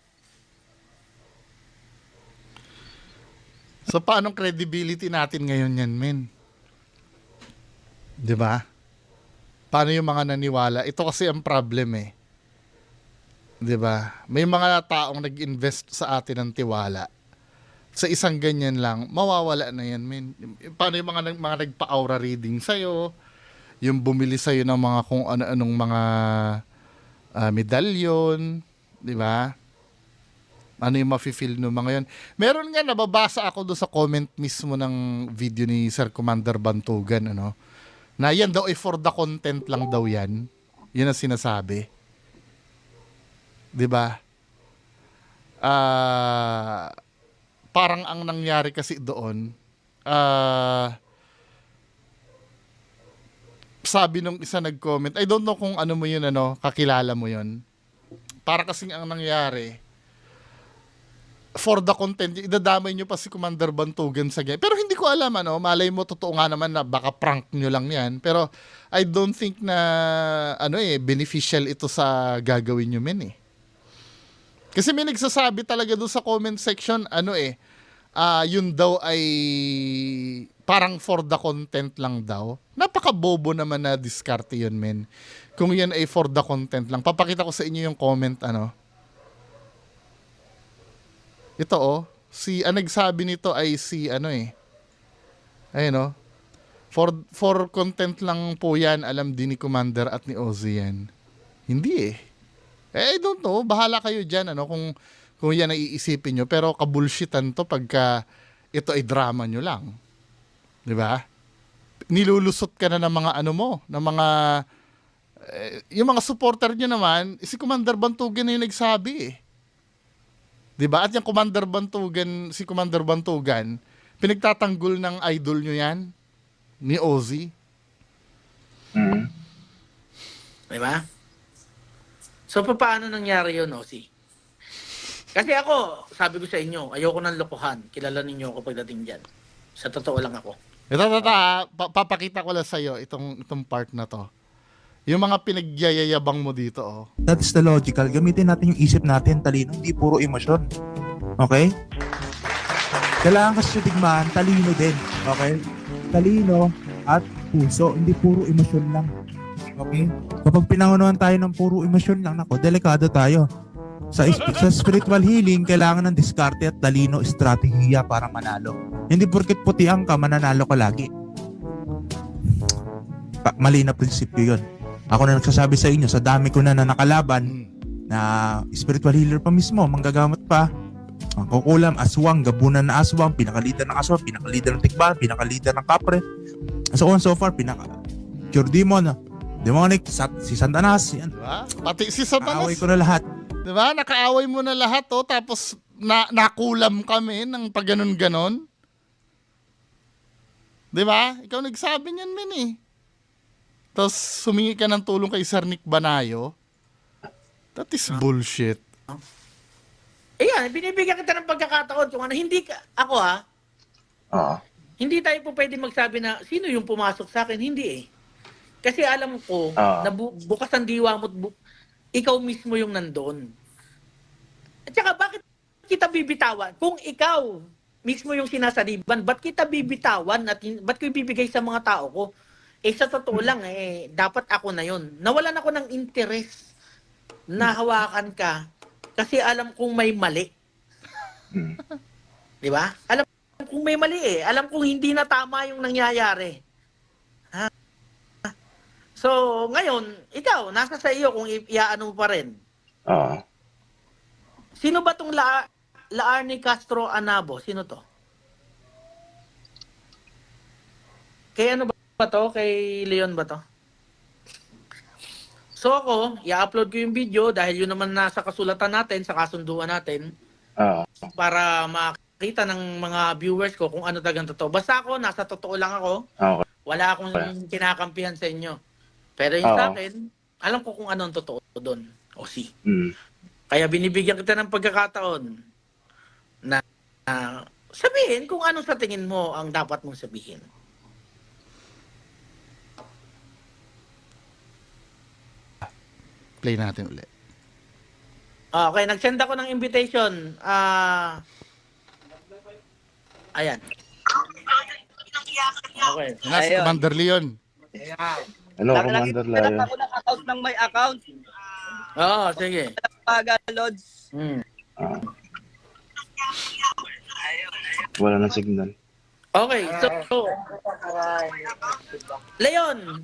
So, paanong credibility natin ngayon yan, men? Di ba? Paano yung mga naniwala? Ito kasi ang problem eh. Di ba? May mga taong nag-invest sa atin ng tiwala. Sa isang ganyan lang, mawawala na yan, men. Paano yung mga nagpa-aura reading sa'yo? Yung bumili sa'yo ng mga kung ano-anong mga medalyon, di ba? Ano yung mafe-feel ng mga yun. Meron nga, nababasa ako doon sa comment mismo ng video ni Sir Commander Bantugan, na yan daw ay for the content lang daw yan. Yun ang sinasabi. Di ba? parang ang nangyari kasi doon, sabi nung isa nag-comment, I don't know kung ano mo yun, kakilala mo yun. Para kasing ang nangyari, for the content, idadamay nyo pa si Commander Bantugan sa game. Pero hindi ko alam, malay mo, totoo nga naman na baka prank nyo lang yan. Pero I don't think na, beneficial ito sa gagawin nyo, men, eh. Kasi may nagsasabi talaga doon sa comment section, yun daw ay parang for the content lang daw. Napaka-bobo naman na diskarte yun, men. Kung yan ay for the content lang. Papakita ko sa inyo yung comment, Ito, ang nagsabi nito ay si, ayun, for content lang po yan, alam din ni Commander at ni Ozzy yan. Hindi, eh. I don't know. Bahala kayo dyan, kung yan ay iisipin nyo. Pero kabulshitan to pagka ito ay drama nyo lang. Di ba? Nilulusot ka na ng mga ng mga yung mga supporter nyo naman, si Commander Bantugan na yung nagsabi, eh. Di ba? At yung si Commander Bantugan, pinagtatanggol ng idol nyo yan, ni Ozzy. Di ba? So, paano nangyari yun, Ozzy? Kasi ako, sabi ko sa inyo, ayoko ng lokohan. Kilala ninyo ako pagdating dyan. Sa totoo lang ako. Ito, papakita ko lang sa'yo itong part na to. Yung mga pinagyayabang mo dito, That is the logical. Gamitin natin yung isip natin, talino, hindi puro emosyon. Okay? Kailangan kasi sa digmaan, talino din. Okay? Talino at puso, hindi puro emosyon lang. Okay? Kapag pinangunahan tayo ng puro emosyon lang, delikado tayo. Sa spiritual healing, kailangan ng diskarte at talino, estratehiya para manalo. Hindi porket putiang ka, mananalo ka lagi. Mali na prinsipyo yun. Ako na nagsasabi sa inyo, sa dami ko na nakalaban, na spiritual healer pa mismo, manggagamot pa, ang kukulam, aswang, gabunan na aswang, pinakalider ng aswang, pinakalider ng tikbahan, pinakalider ng kapre, so on so far, cure demon, demonic, si Santanas, yan. Diba? Pati si Satanas. Naaway ko na lahat. Diba? Nakaaway mo na lahat, tapos nakulam kami ng pag ganon-ganon. Diba? Ikaw nagsabi niyan, men, eh. Tapos sumingi ka ng tulong kay Sir Nick Banayo. That is bullshit. Ayan, binibigyan kita ng pagkakataon kung hindi ka, ako hindi tayo po pwede magsabi na sino yung pumasok sa akin, hindi, eh. Kasi alam ko na bukas ang diwa mo, ikaw mismo yung nandoon. At saka bakit kita bibitawan? Kung ikaw mismo yung sinasaliban, ba't kita bibitawan at ba't ko ibibigay sa mga tao ko? Sa totoo lang, dapat ako na yun. Nawalan ako ng interest na hawakan ka kasi alam kong may mali. Di ba? Alam kong may mali, eh. Alam kong hindi na tama yung nangyayari. So, ngayon, ikaw, nasa sa iyo kung iaano mo pa rin. Sino ba tong Laarni Castro Anabo? Sino to? Kay ano ba to? Kay Leon ba to? So ako, i-upload ko yung video dahil yun naman nasa kasulatan natin, sa kasunduan natin, para makita ng mga viewers ko kung ano talagang totoo. Basta ako, nasa totoo lang ako. Wala akong kinakampihan sa inyo. Pero yung sa akin, alam ko kung ano ang totoo doon. Ozzy. Kaya binibigyan kita ng pagkakataon na sabihin kung ano sa tingin mo ang dapat mong sabihin. Play natin ulit. Okay, nag-send ako ng invitation. Ayan. Okay. Yan si Commander Leon. Hello, Commander Lion. Ako ng account ng may account. Oo, sige. Lods. Wala ng signal. Okay, so Leon.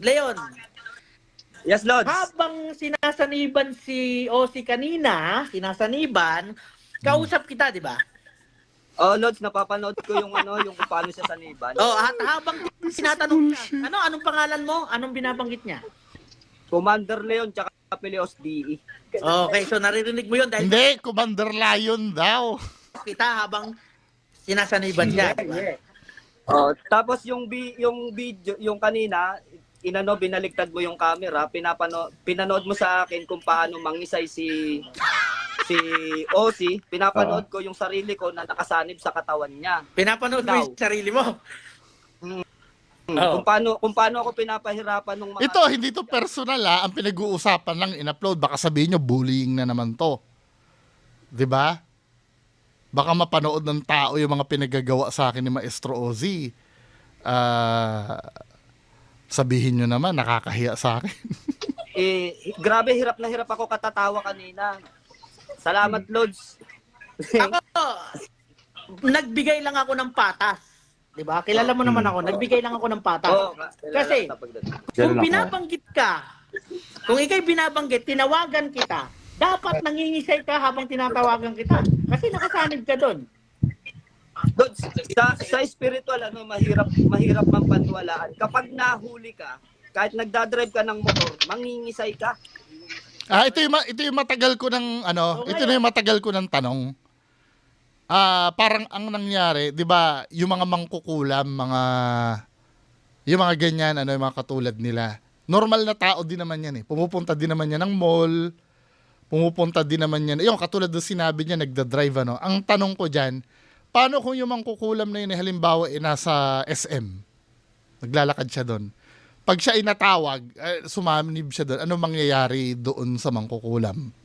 Yes, Lods. Habang sinasaniban si Ozzy kanina, kausap kita, di ba? Oh, Lods, napapanood ko yung yung kung paano siya saniban. Oh, at habang tinatanong siya, anong pangalan mo? Anong binabanggit niya? Commander Leon tsaka Pelios DE. Okay, so naririnig mo yun dahil Hindi, Commander Lion daw. kita habang Sinasaniban siya. Oh, tapos yung video, yung kanina, binaligtad mo yung camera, pinanood mo sa akin kung paano mangisay si Ozzy, pinapanood ko yung sarili ko na nakasanib sa katawan niya. Pinapanood mo yung sarili mo. Kung paano ako pinapahirapan ng mga Ito, hindi to personal ang pinag-uusapan lang in-upload. Baka sabihin nyo, bullying na naman to. 'Di ba? Baka mapanood ng tao yung mga pinagagawa sa akin ni Maestro Ozzy. Sabihin nyo naman, nakakahiya sa akin. Grabe, hirap na hirap ako katatawa kanina. Salamat, Lods. Ako, nagbigay lang ako ng patas. 'Di ba? Kilala mo naman ako, nagbigay lang ako ng patas. Kasi kung binabanggit ka, kung ikay binabanggit, tinawagan kita, dapat nangingisay ka habang tinatawagan kita. Kasi nakasanib ka doon. Lods, sa spiritual, mahirap mampaniwalaan. Kapag nahuli ka, kahit nagdadrive ka ng motor, mangingisay ka. Ito yung matagal ko ng ito na yung matagal ko ng tanong. Parang ang nangyari, 'di ba, yung mga mangkukulam, yung mga ganyan, yung mga katulad nila. Normal na tao din naman 'yan eh. Pumupunta din naman 'yan ng mall. Pumupunta din naman 'yan. Yung katulad ng sinabi niya, nagda-drive Ang tanong ko diyan, paano kung yung mangkukulam na yun, halimbawa nasa SM. Naglalakad siya doon. Pag siya inatawag, sumanib siya doon, ano mangyayari doon sa mangkukulam?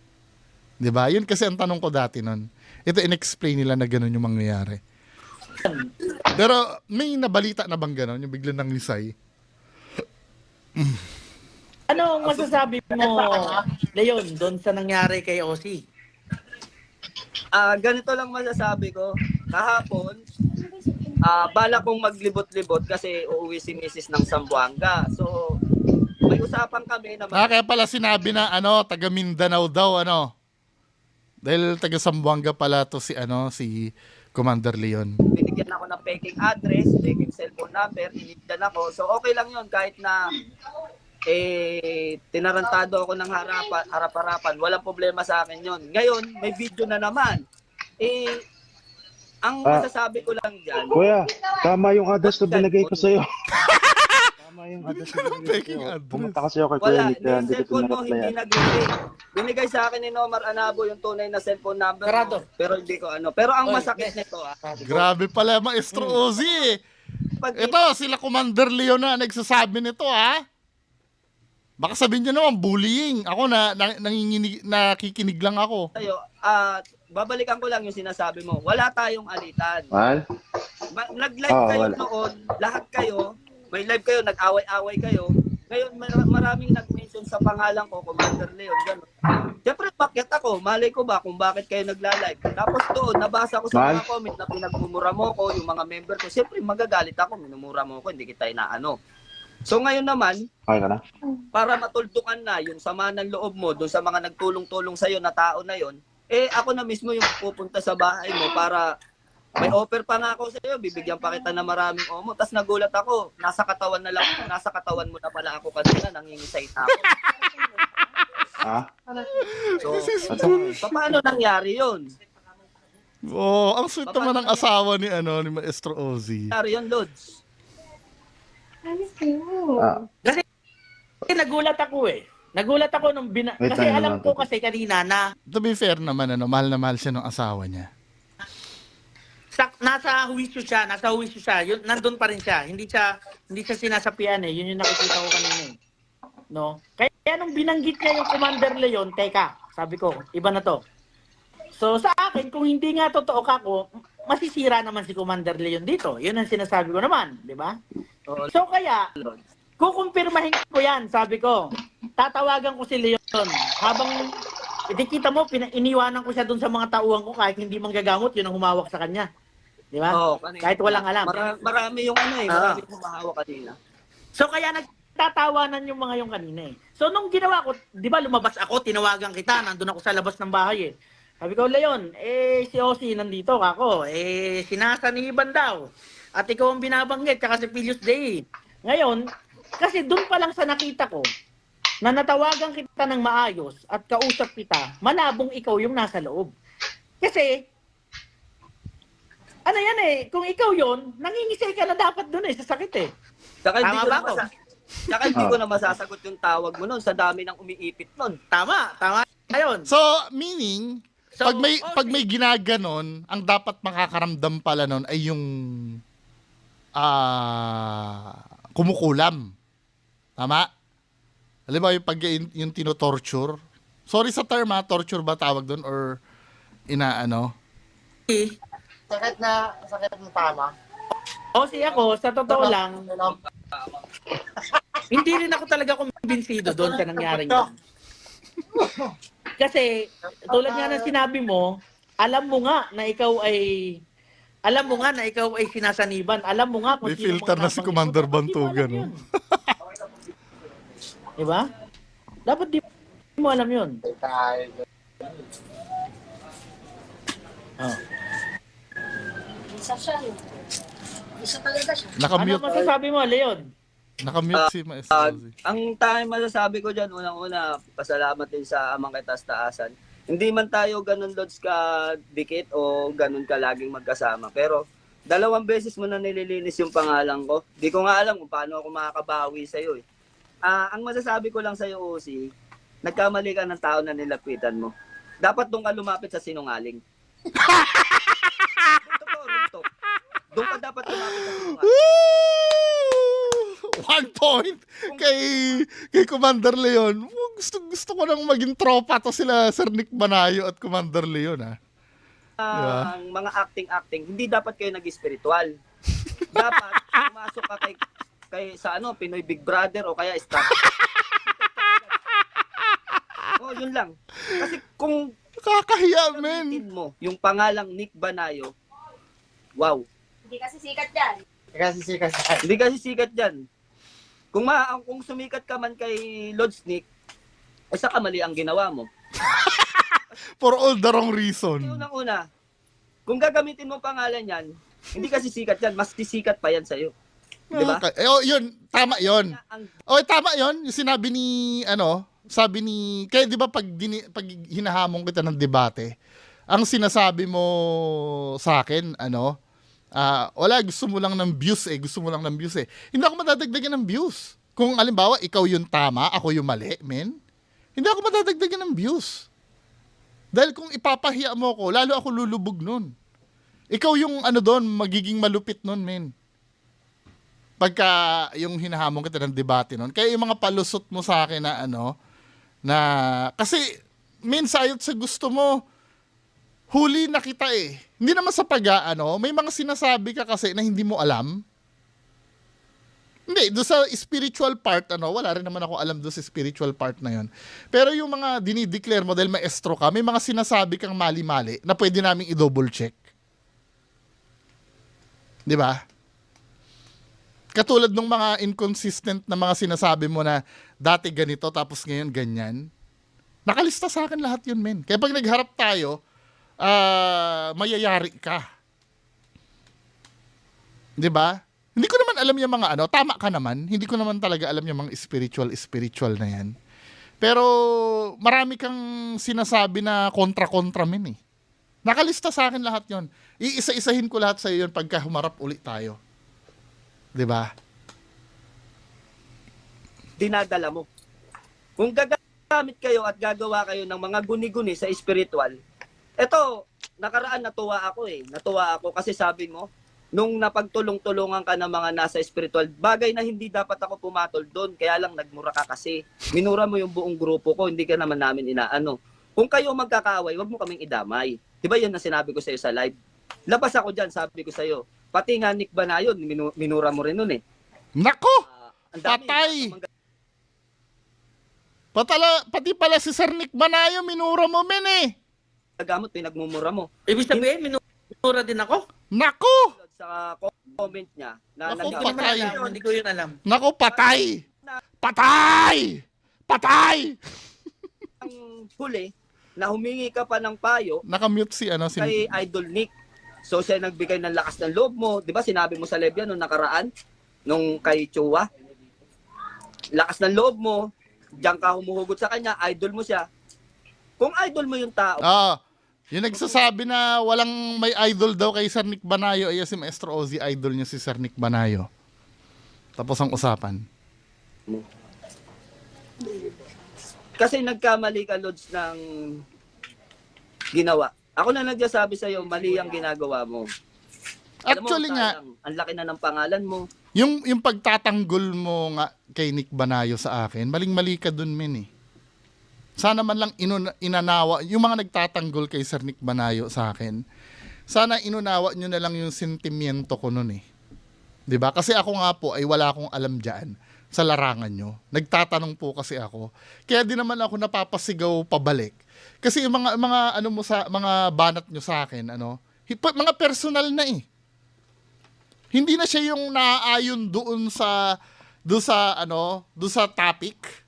'Di ba? Yun kasi ang tanong ko dati noon. Ito in-explain nila na gano'n yung mangyayari. Pero may nabalita na bang gano'n? Yung biglang nangisay? Ano ang masasabi mo, Leon, doon sa nangyari kay Ozzy? Ganito lang masasabi ko. Kahapon, bala kong maglibot-libot kasi uuwi si Mrs. ng Zamboanga. So, may usapan kami na Kaya pala sinabi na taga Mindanao daw Dahil taga Zamboanga pala to si Commander Leon. binigyan ako ng peking address, peking cellphone number, inigdan ako. So okay lang 'yon kahit na tinarantado ako ng harap-harapan, walang problema sa akin 'yon. Ngayon, may video na naman. Ang masasabi ko lang diyan. Kuya, tama yung address na binigay ko sa'yo. Tama yung address na binigay Peking ko sa'yo. address. Pumunta kasi ako kay Kuya Wala, Nick, kaya yung hindi ko cellphone mo na-replyan. hindi nag-ring. Binigay sa akin ni Nomar Anabo yung tunay na cellphone number Sarado. mo, pero hindi ko Pero ang Oy, masakit yes. nito Grabe pala, Maestro Ozzy. Ito, sila Commander Leon na nagsasabi nito Baka sabihin nyo naman, bullying. Ako nakikinig lang ako. tayo, babalikan ko lang yung sinasabi mo. Wala tayong alitan. Mal? Nag-live kayo wala. noon, lahat kayo, may live kayo, nag-away-away kayo. Ngayon, maraming nag-mention sa pangalan ko, Commander Leon, gano'n. Siyempre, bakit ako? Malay ko ba kung bakit kayo nagla-live? Tapos doon, nabasa ko sa mga comment na pinagmumura mo ko, yung mga member ko. Siyempre, magagalit ako, minumura mo ko, hindi kita inaano. So ngayon naman, Okay ka na? para matuldukan na yung sama ng loob mo doon sa mga nagtulong-tulong sa'yo na tao na yon, ako na mismo yung pupunta sa bahay mo para may offer pa nga ako sa'yo, bibigyan pa kita na maraming omo. Tapos nagulat ako, nasa katawan mo na pala ako kanina, nangingisay na ako. So, paano nangyari yun? Ang sweet naman ng asawa ni Maestro Ozzy. Nangyari yun, Lods? Kasi nagulat ako Nagulat ako nung kasi alam ko kasi kanina na To be fair naman, mahal na mahal siya ng asawa niya. nasa huwisyo siya. Yun, nandun pa rin siya. Hindi siya sinasapian Yun yung nakikita ko kanina No? Kaya nung binanggit niya yung Commander Leon, teka, sabi ko, iba na to. So sa akin, kung hindi nga totoo kako, masisira naman si Commander Leon dito. Yun ang sinasabi ko naman, di ba? So kaya, kukumpirmahin ko yan, sabi ko. Tatawagan ko si Leon. Habang, kita mo, iniwanan ko siya dun sa mga tauhan ko kahit hindi manggagamot, yun ang humawak sa kanya. Di ba? Kahit walang alam. Marami yung marami yung humahawak kanina. So kaya nagtatawanan yung mga yung kanina So nung ginawa ko, di ba lumabas ako, tinawagan kita, nandun ako sa labas ng bahay Sabi ko, Leon, si Ozzy nandito kako, sinasaniban daw. At ikaw ang binabanggit, tsaka si Pilius Day. Ngayon, kasi dun pa lang sa nakita ko, na natawagan kita ng maayos at kausap kita, malabong ikaw yung nasa loob. Kasi, ano yan eh, kung ikaw yon, nangingisay ka na dapat doon eh, sa sakit eh. Saka hindi Tama ko ba na ako? Saka hindi ko na masasagot yung tawag mo nun sa dami ng umiipit nun. Tama yun. So, meaning, So, pag may ginaganon, ang dapat makakaramdam pala nun ay yung kumukulam. Tama? Alam mo, yung pag yung tinotorture. Sorry sa term torture ba tawag doon or inaano? Sakit ng tama. O siya ako, sa totoo lang, hindi rin ako talaga kumbinsido doon sa nangyaring yun. Kasi, tulad nga ng sinabi mo, alam mo nga na ikaw ay sinasaniban. Alam mo nga kung May sino filter mga na si nabanggit Commander mo, dapat di mo Bantugan, alam yun. Diba? Dapat di mo alam yun. Oh. Isa siya. Isa talaga siya. Ano Nakamute, masasabi mo, Leon? nakamute si Maestro Ozzy. Ang tanging masasabi ko dyan, unang-una, pasalamat din sa Amang Kataas-Taasan. Hindi man tayo ganun lods ka dikit o ganun ka laging magkasama. Pero 2 beses mo na nililinis yung pangalan ko. Di ko nga alam kung paano ako makakabawi sa'yo eh. Ang masasabi ko lang sa'yo, Osi, nagkamali ka ng tao na nilapitan mo. Dapat doon ka lumapit sa sinungaling. Doon ka dapat lumapit sa sinungaling. Woo! 1 point kay Commander Leon. Gusto ko nang maging tropa to sila Sir Nick Banayo at Commander Leon Ang mga acting, hindi dapat kayo nag-spiritual. Dapat pumasok ka kay sa Pinoy Big Brother o kaya Star. Oh, yun lang. Kasi kung Kakahiya, men. gamitin mo yung pangalang Nick Banayo, wow. Hindi kasi sikat yan. Hindi kasi sikat dyan. Kung sumikat ka man kay Lodge Nick, ay saka mali ang ginawa mo. For all the wrong reason. Unang-una, kung gagamitin mo pangalan yan, hindi kasi sikat yan, mas sisikat pa yan sa'yo. Di ba? Okay. Yun, tama yun. Tama yun. Yung sinabi ni, sabi ni, kaya di ba pag hinahamon kita ng debate, ang sinasabi mo sa akin, wala, gusto mo lang ng views eh. Hindi ako madadagdagan ng views. Kung alimbawa, ikaw yung tama, ako yung mali, men, hindi ako madadagdagan ng views. Dahil kung ipapahiya mo ko, lalo ako lulubog nun. Ikaw yung doon, magiging malupit nun, men. Pagka yung hinahamon kita ng debate nun. Kaya yung mga palusot mo sa akin na kasi, men, sayot sa gusto mo, huli na kita eh. Hindi naman sa may mga sinasabi ka kasi na hindi mo alam. Hindi, doon sa spiritual part, wala rin naman ako alam doon sa spiritual part na yun. Pero yung mga dinideclare mo dahil maestro ka, may mga sinasabi kang mali-mali na pwede naming i-double check. Di ba? Katulad ng mga inconsistent na mga sinasabi mo na dati ganito tapos ngayon ganyan. Nakalista sa akin lahat yun, men. Kaya pag nagharap tayo, mayayari ka. 'Di ba? Hindi ko naman alam yung mga tama ka naman. Hindi ko naman talaga alam yung mga spiritual na yan. Pero marami kang sinasabi na kontra-kontra men eh. Nakalista sa akin lahat 'yon. Iisa-isahin ko lahat sa iyo 'yon pagka humarap ulit tayo. 'Di ba? Dinadala mo. Kung gagamit kayo at gagawa kayo ng mga guni-guni sa spiritual, eto, nakaraan natuwa ako kasi sabi mo, nung napagtulong-tulungan ka ng mga nasa spiritual, bagay na hindi dapat ako pumatol doon, kaya lang nagmura ka kasi. Minura mo yung buong grupo ko, hindi ka naman namin inaano. Kung kayo magkakaaway, wag mo kaming idamay. Diba yun ang sinabi ko sa'yo sa live? Labas ako dyan, sabi ko sa'yo. Pati nga Nick Banayon, minura mo rin nun eh. Nako! Ang dami, Patay! Pati pala si Sir Nick Banayo, minura mo men eh. Gamot, pinagmumura mo. Ibig sabihin, minura din ako? Nako! Sa comment niya, na Naku, Hindi ko naman alam, hindi ko yun alam. Nako, patay! Patay! Patay! ang huli, na humingi ka pa ng payo Nakamute si kay Idol Nick. So siya nagbigay ng lakas ng loob mo. Di ba sinabi mo sa live yan nung nakaraan? Nung kay Chua. Lakas ng loob mo. Diyan ka humuhugot sa kanya. Idol mo siya. Kung idol mo yung tao, Yung nagsasabi na walang may idol daw kay Sir Nick Banayo, ay si Maestro Ozzy, idol niya si Sir Nick Banayo. Tapos ang usapan. Kasi nagkamali ka, Lods, ng ginawa. Ako na nagsasabi sa'yo, mali ang ginagawa mo. Actually Alam mo, nga, sayang, ang laki na ng pangalan mo. yung pagtatanggol mo nga kay Nick Banayo sa akin, maling-mali ka dun, men eh. Sana man lang inanawa, yung mga nagtatanggol kay Sir Nick Banayo sa akin, sana inunawa nyo na lang yung sentimiento ko nun eh. 'Di ba? Kasi ako nga po ay wala akong alam diyan sa larangan nyo. Nagtatanong po kasi ako. Kaya di naman ako napapasigaw pabalik. Kasi yung mga ano mo sa mga banat nyo sa akin, mga personal na eh. Hindi na siya yung naaayon doon sa topic.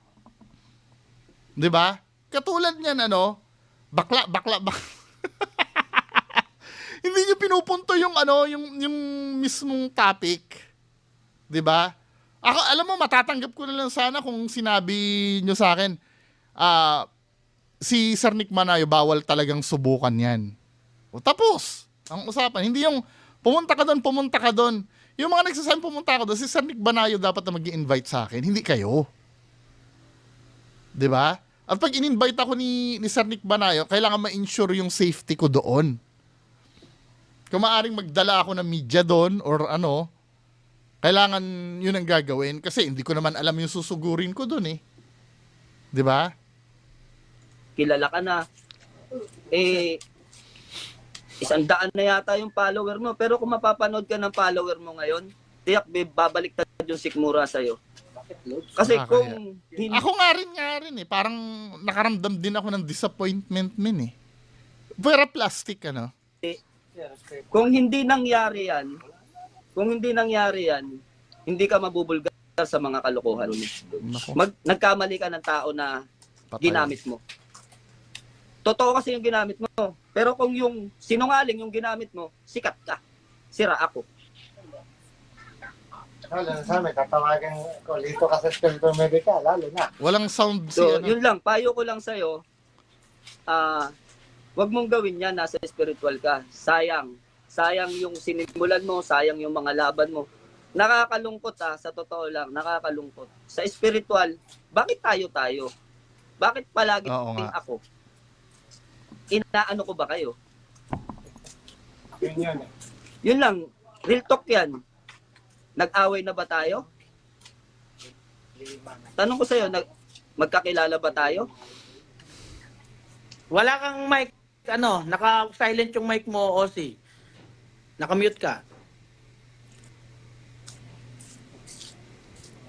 'Di ba? Katulad niyan bakla. Hindi niyo pinupunto yung yung mismong topic. 'Di ba? Ako alam mo matatanggap ko na lang sana kung sinabi niyo sa akin si Sir Nick Banayo bawal talagang subukan 'yan. O tapos, ang usapan hindi yung pumunta ka doon. Yung mga nagsasabi pumunta ka doon, si Sir Nick Banayo dapat na mag-i-invite sa akin, hindi kayo. 'Di ba? At pag in-invite ako ni Sir Nick Banayo, kailangan ma-ensure yung safety ko doon. Kung maaaring magdala ako ng media doon or kailangan yun ang gagawin kasi hindi ko naman alam yung susugurin ko doon eh. 'Di ba? Kilala ka na. 100 na yata yung follower mo. Pero kung mapapanood ka ng follower mo ngayon, tiyak babalik yung sikmura sa'yo. Kasi kung ako nga rin eh, parang nakaramdam din ako ng disappointment min eh. Vera plastic kung hindi nangyari yan, hindi ka mabubulgar sa mga kalokohan mo. Nagkamali ka ng tao na ginamit mo. Totoo kasi yung ginamit mo. Pero kung yung sinungaling yung ginamit mo, sikat ka. Sira ako. Lalo na sa amin, tatawagan ko dito kasi Espiritu Medica, lalo na. Walang sound So, yun lang. Payo ko lang sa'yo, wag mong gawin yan, nasa spiritual ka. Sayang. Sayang yung sinimulan mo, sayang yung mga laban mo. Nakakalungkot sa totoo lang, nakakalungkot. Sa spiritual, bakit tayo? Bakit palagi ako? Inaano ko ba kayo? Yun eh. Yun lang, real talk yan. Nag-away na ba tayo? Tanong ko sa'yo, magkakilala ba tayo? Wala kang mic, naka-silent yung mic mo, Ozzy. Naka-mute ka.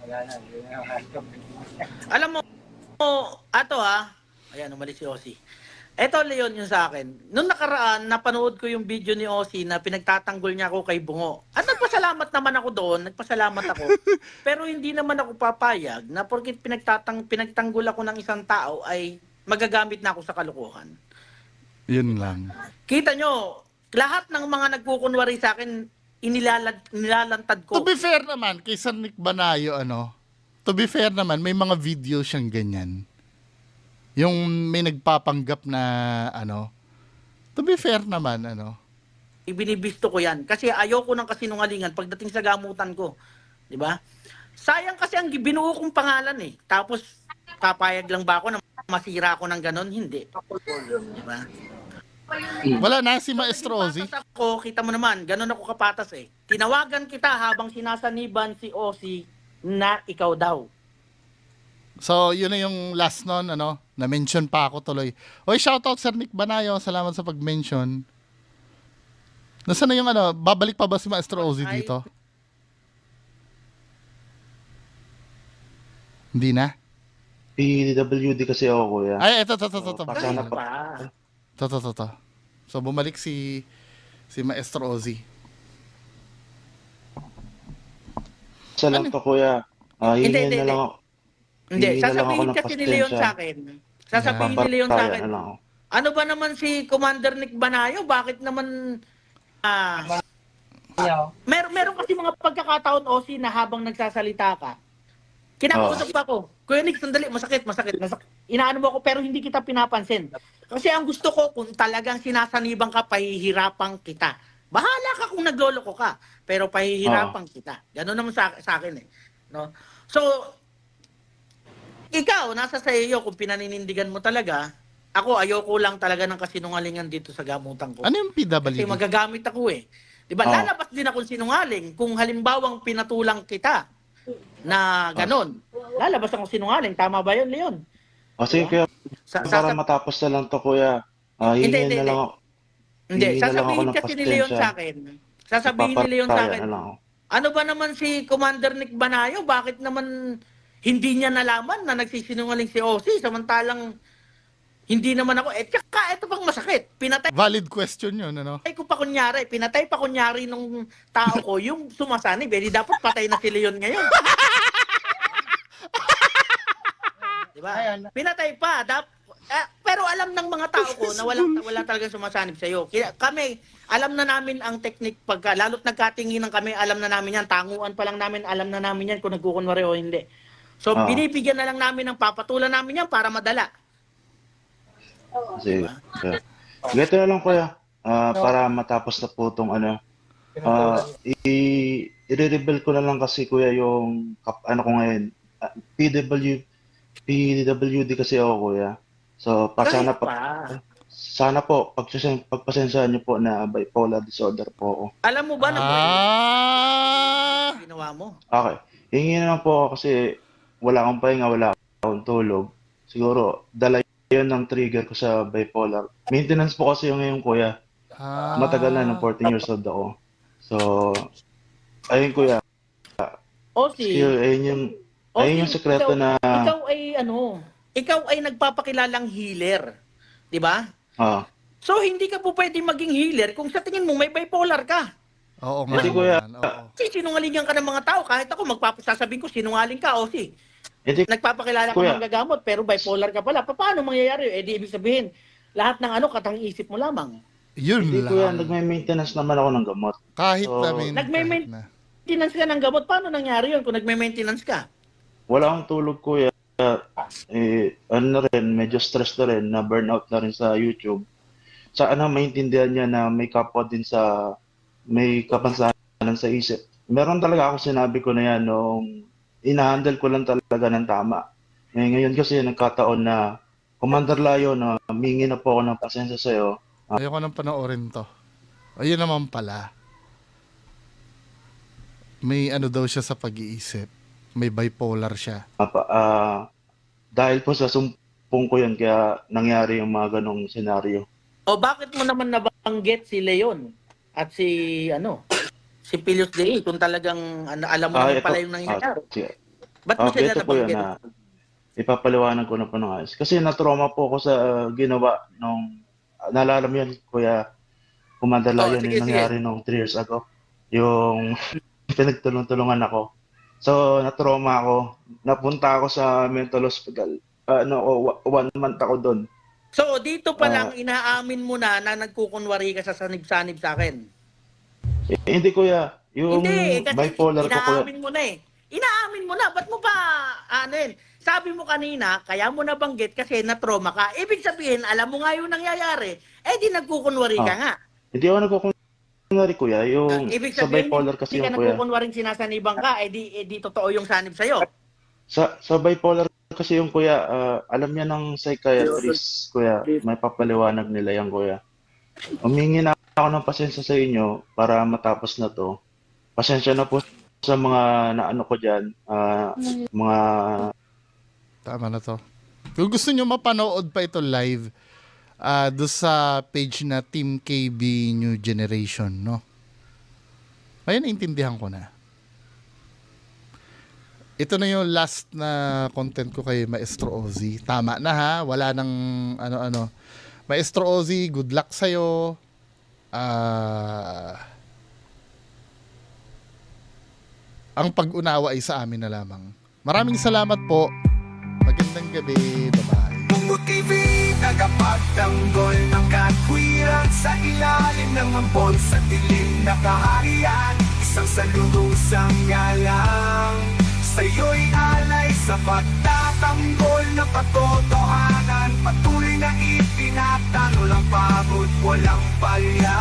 Wala na. Alam mo, ayan, umalis si Ozzy. Eto, Leon, yung sa akin. Noong nakaraan, napanood ko yung video ni Ozzy na pinagtatanggol niya ako kay Bungo. At nagpasalamat naman ako doon, Pero hindi naman ako papayag na porkit pinagtanggol ako ng isang tao ay magagamit na ako sa kalokohan. Yun lang. Kita nyo, lahat ng mga nagkukunwari sa akin, inilalantad ko. To be fair naman, kay Sir Nick Banayo, may mga video siyang ganyan. Yung may nagpapanggap na to be fair naman Ibinibisto ko yan kasi ayoko ng kasinungalingan pagdating sa gamutan ko, 'di ba? Sayang kasi ang binuo kong pangalan eh. Tapos papayag lang ba ako na masira ako ng ganon? Hindi. 'Di ba? Wala na si Maestro Ozzy. Ako, kita mo naman, ganon ako kapatas eh. Tinawagan kita habang sinasaniban si Ozzy na ikaw daw. So, yun na yung last nun, na-mention pa ako tuloy. Oy, shoutout Sir Nick Banayo, salamat sa pag-mention. Nasaan na yung babalik pa ba si Maestro Ozzy dito? Hindi na? PWD kasi ako, kuya. Ay, ito. Pasana pa. Ito. So, bumalik si Maestro Ozzy. Salam pa, kuya. Hindi. Na lang ako. Hindi, Hindi na lang ako sasabihin ng kasi ni Leon pasensya. sa akin. Sasabihin ni Leon sa akin. Ano? Ano ba naman si Commander Nick Banayo? Bakit naman meron kasi mga pagkakataon, Ozzy, na habang nagsasalita ka, kinakausap pa ako. Kuya Nick, sandali, masakit. Inaano mo ako pero hindi kita pinapansin. Kasi ang gusto ko, kung talagang sinasaniban ka, pahihirapan kita. Bahala ka kung nagloloko ka, pero pahihirapan kita. Gano'n naman sa akin eh. No? So, ikaw, nasa sa iyo kung pinaninindigan mo talaga. Ako, ayoko lang talaga ng kasinungalingan dito sa gamutan ko. Ano yung PWD? Kasi magagamit ako eh. Diba? Oo. Lalabas din ako sinungaling kung halimbawang pinatulang kita na ganon. Lalabas ako sinungaling. Tama ba yun, Leon? O sige, kuya, para matapos na lang to, kuya. Hingin na lang ako. Hindi, Hihingi na lang ako sasabihin ng kasi ni Leon pasensya. sa akin. Sasabihin ni Leon sa Paparaya akin. na lang ako. Ano ba naman si Commander Nick Banayo? Bakit naman hindi niya nalaman na nagsisinungaling si Osi samantalang hindi naman ako. Eh, tsaka ito pang masakit. Pinatay Valid question yun, ano? ko pa kunyari. Pinatay pa kunyari nung tao ko yung sumasanib. Eh, di dapat patay na si Leon ngayon. Diba? Pinatay pa. Pero alam ng mga tao ko na wala talagang sumasanib sa'yo. Kami, alam na namin ang technique pagka, lalo't nagkatinginan kami, alam na namin yan. Tanguan pa lang namin, alam na namin yan kung nagkukunwari o hindi. So, binibigyan na lang namin ng papatulan namin yan para madala. Sige. Kuya. Ganito na lang, kuya. Para matapos na po itong ano. I-reveal ko na lang kasi, kuya, yung ano ko ngayon. PWD kasi ako, kuya. So, Kahit sana po, pagpasensyahan niyo po na bipolar disorder po ako. alam mo ba na ginawa mo? Okay. Hingi na lang po ako kasi wala akong pahinga, wala akong tulog. Siguro, dala yun ng trigger ko sa bipolar. Maintenance po kasi yung ngayon, kuya. Matagal na, ng 14 years old ako. So, ayun, kuya. Osi, Ayun yung sekreto na... ikaw ay nagpapakilalang healer. 'Di ba? So, hindi ka po pwede maging healer kung sa tingin mo may bipolar ka. Oo nga. Hindi, kuya. naman, oo. Kasi sinungalingan ka ng mga tao. Kahit ako, magpapasasabihin ko, sinungaling ka, Osi. Hindi, Nagpapakilala ka Kuya. ng gagamot, pero bipolar ka pala. Paano mangyayari? Eh, di ibig sabihin, lahat ng katang isip mo lamang. Yun hindi, lang. kuya. Nagme-maintenance naman ako ng gamot. Kahit So, namin. Nagme-main- kahit na. Maintenance ka ng gamot, paano nangyari yun kung nagme-maintenance ka? Wala akong tulog, kuya. Ano na rin, medyo stress na rin, na burnout na rin sa YouTube. Sana maintindihan niya na may kapwa din may kapansanan sa isip. Meron talaga ako sinabi ko na yan nung ina-handle ko lang talaga ng tama. Ngayon kasi nagkataon na Commander Layo na humingi na po ako ng pasensya sa'yo. Ayoko nang panoorin to. Ayun naman pala. May ano daw siya sa pag-iisip. May bipolar siya. Dahil po sa sumpong ko yun, kaya nangyari yung mga ganong senaryo. O bakit mo naman nabanggit si Leon at si Pilios Dei kung talagang alam mo naman pala yung nangyayari? Ba't mo sila ito po yun nabanggit? na ipapaliwanag ko na po ng ayos. Kasi na-trauma po ako sa ginawa nung, naalala mo yun, Kuya Commander Layo, sige, yung nangyari nung 3 years ago. Yung pinagtulong-tulungan ako. So, na-trauma ako. Napunta ako sa mental hospital. 1 month ako doon. So, dito pa lang inaamin mo na nagkukunwari ka sa sanib-sanib sa akin. Hindi, kuya. Yung Hindi, kasi bipolar ko, kuya. inaamin mo na eh. Inaamin mo na. Ba't mo pa, sabi mo kanina, kaya mo nabanggit kasi na-trauma ka. Ibig sabihin, alam mo nga yung nangyayari, di nagkukunwari ka nga. Hindi ako nagkukunwari, kuya. Yung Ibig sa sabihin, bipolar kasi hindi ka yung kuya. nagkukunwaring sinasaniban ka, di totoo yung sanib sa'yo. Sa bipolar kasi yung kuya, alam niya ng psychiatrist, kuya. May papaliwanag nila yan, kuya. Humingi na ako ng pasensya sa inyo para matapos na to. Pasensya na po sa mga naano ko dyan, mga... Tama na to. Kung gusto nyo mapanood pa ito live, doon sa page na Team KB New Generation, no? Ayun, naintindihan ko na. Ito na yung last na content ko kay Maestro Ozzy. Tama na ha, wala nang ano-ano. Maestro Ozzy, good luck sa'yo. Ang pag-unawa ay sa amin na lamang. Maraming salamat po. Magandang gabi. Bye-bye. Bungo TV, tagapagtanggol ng katwiran sa ilalim ng ambon sa dilim na kaharian. Isang salurusang galang sa'yo'y alay sa pagtatanggol na patotohanan. Patuloy na ipinapagawa Talo lang pagod, walang palya.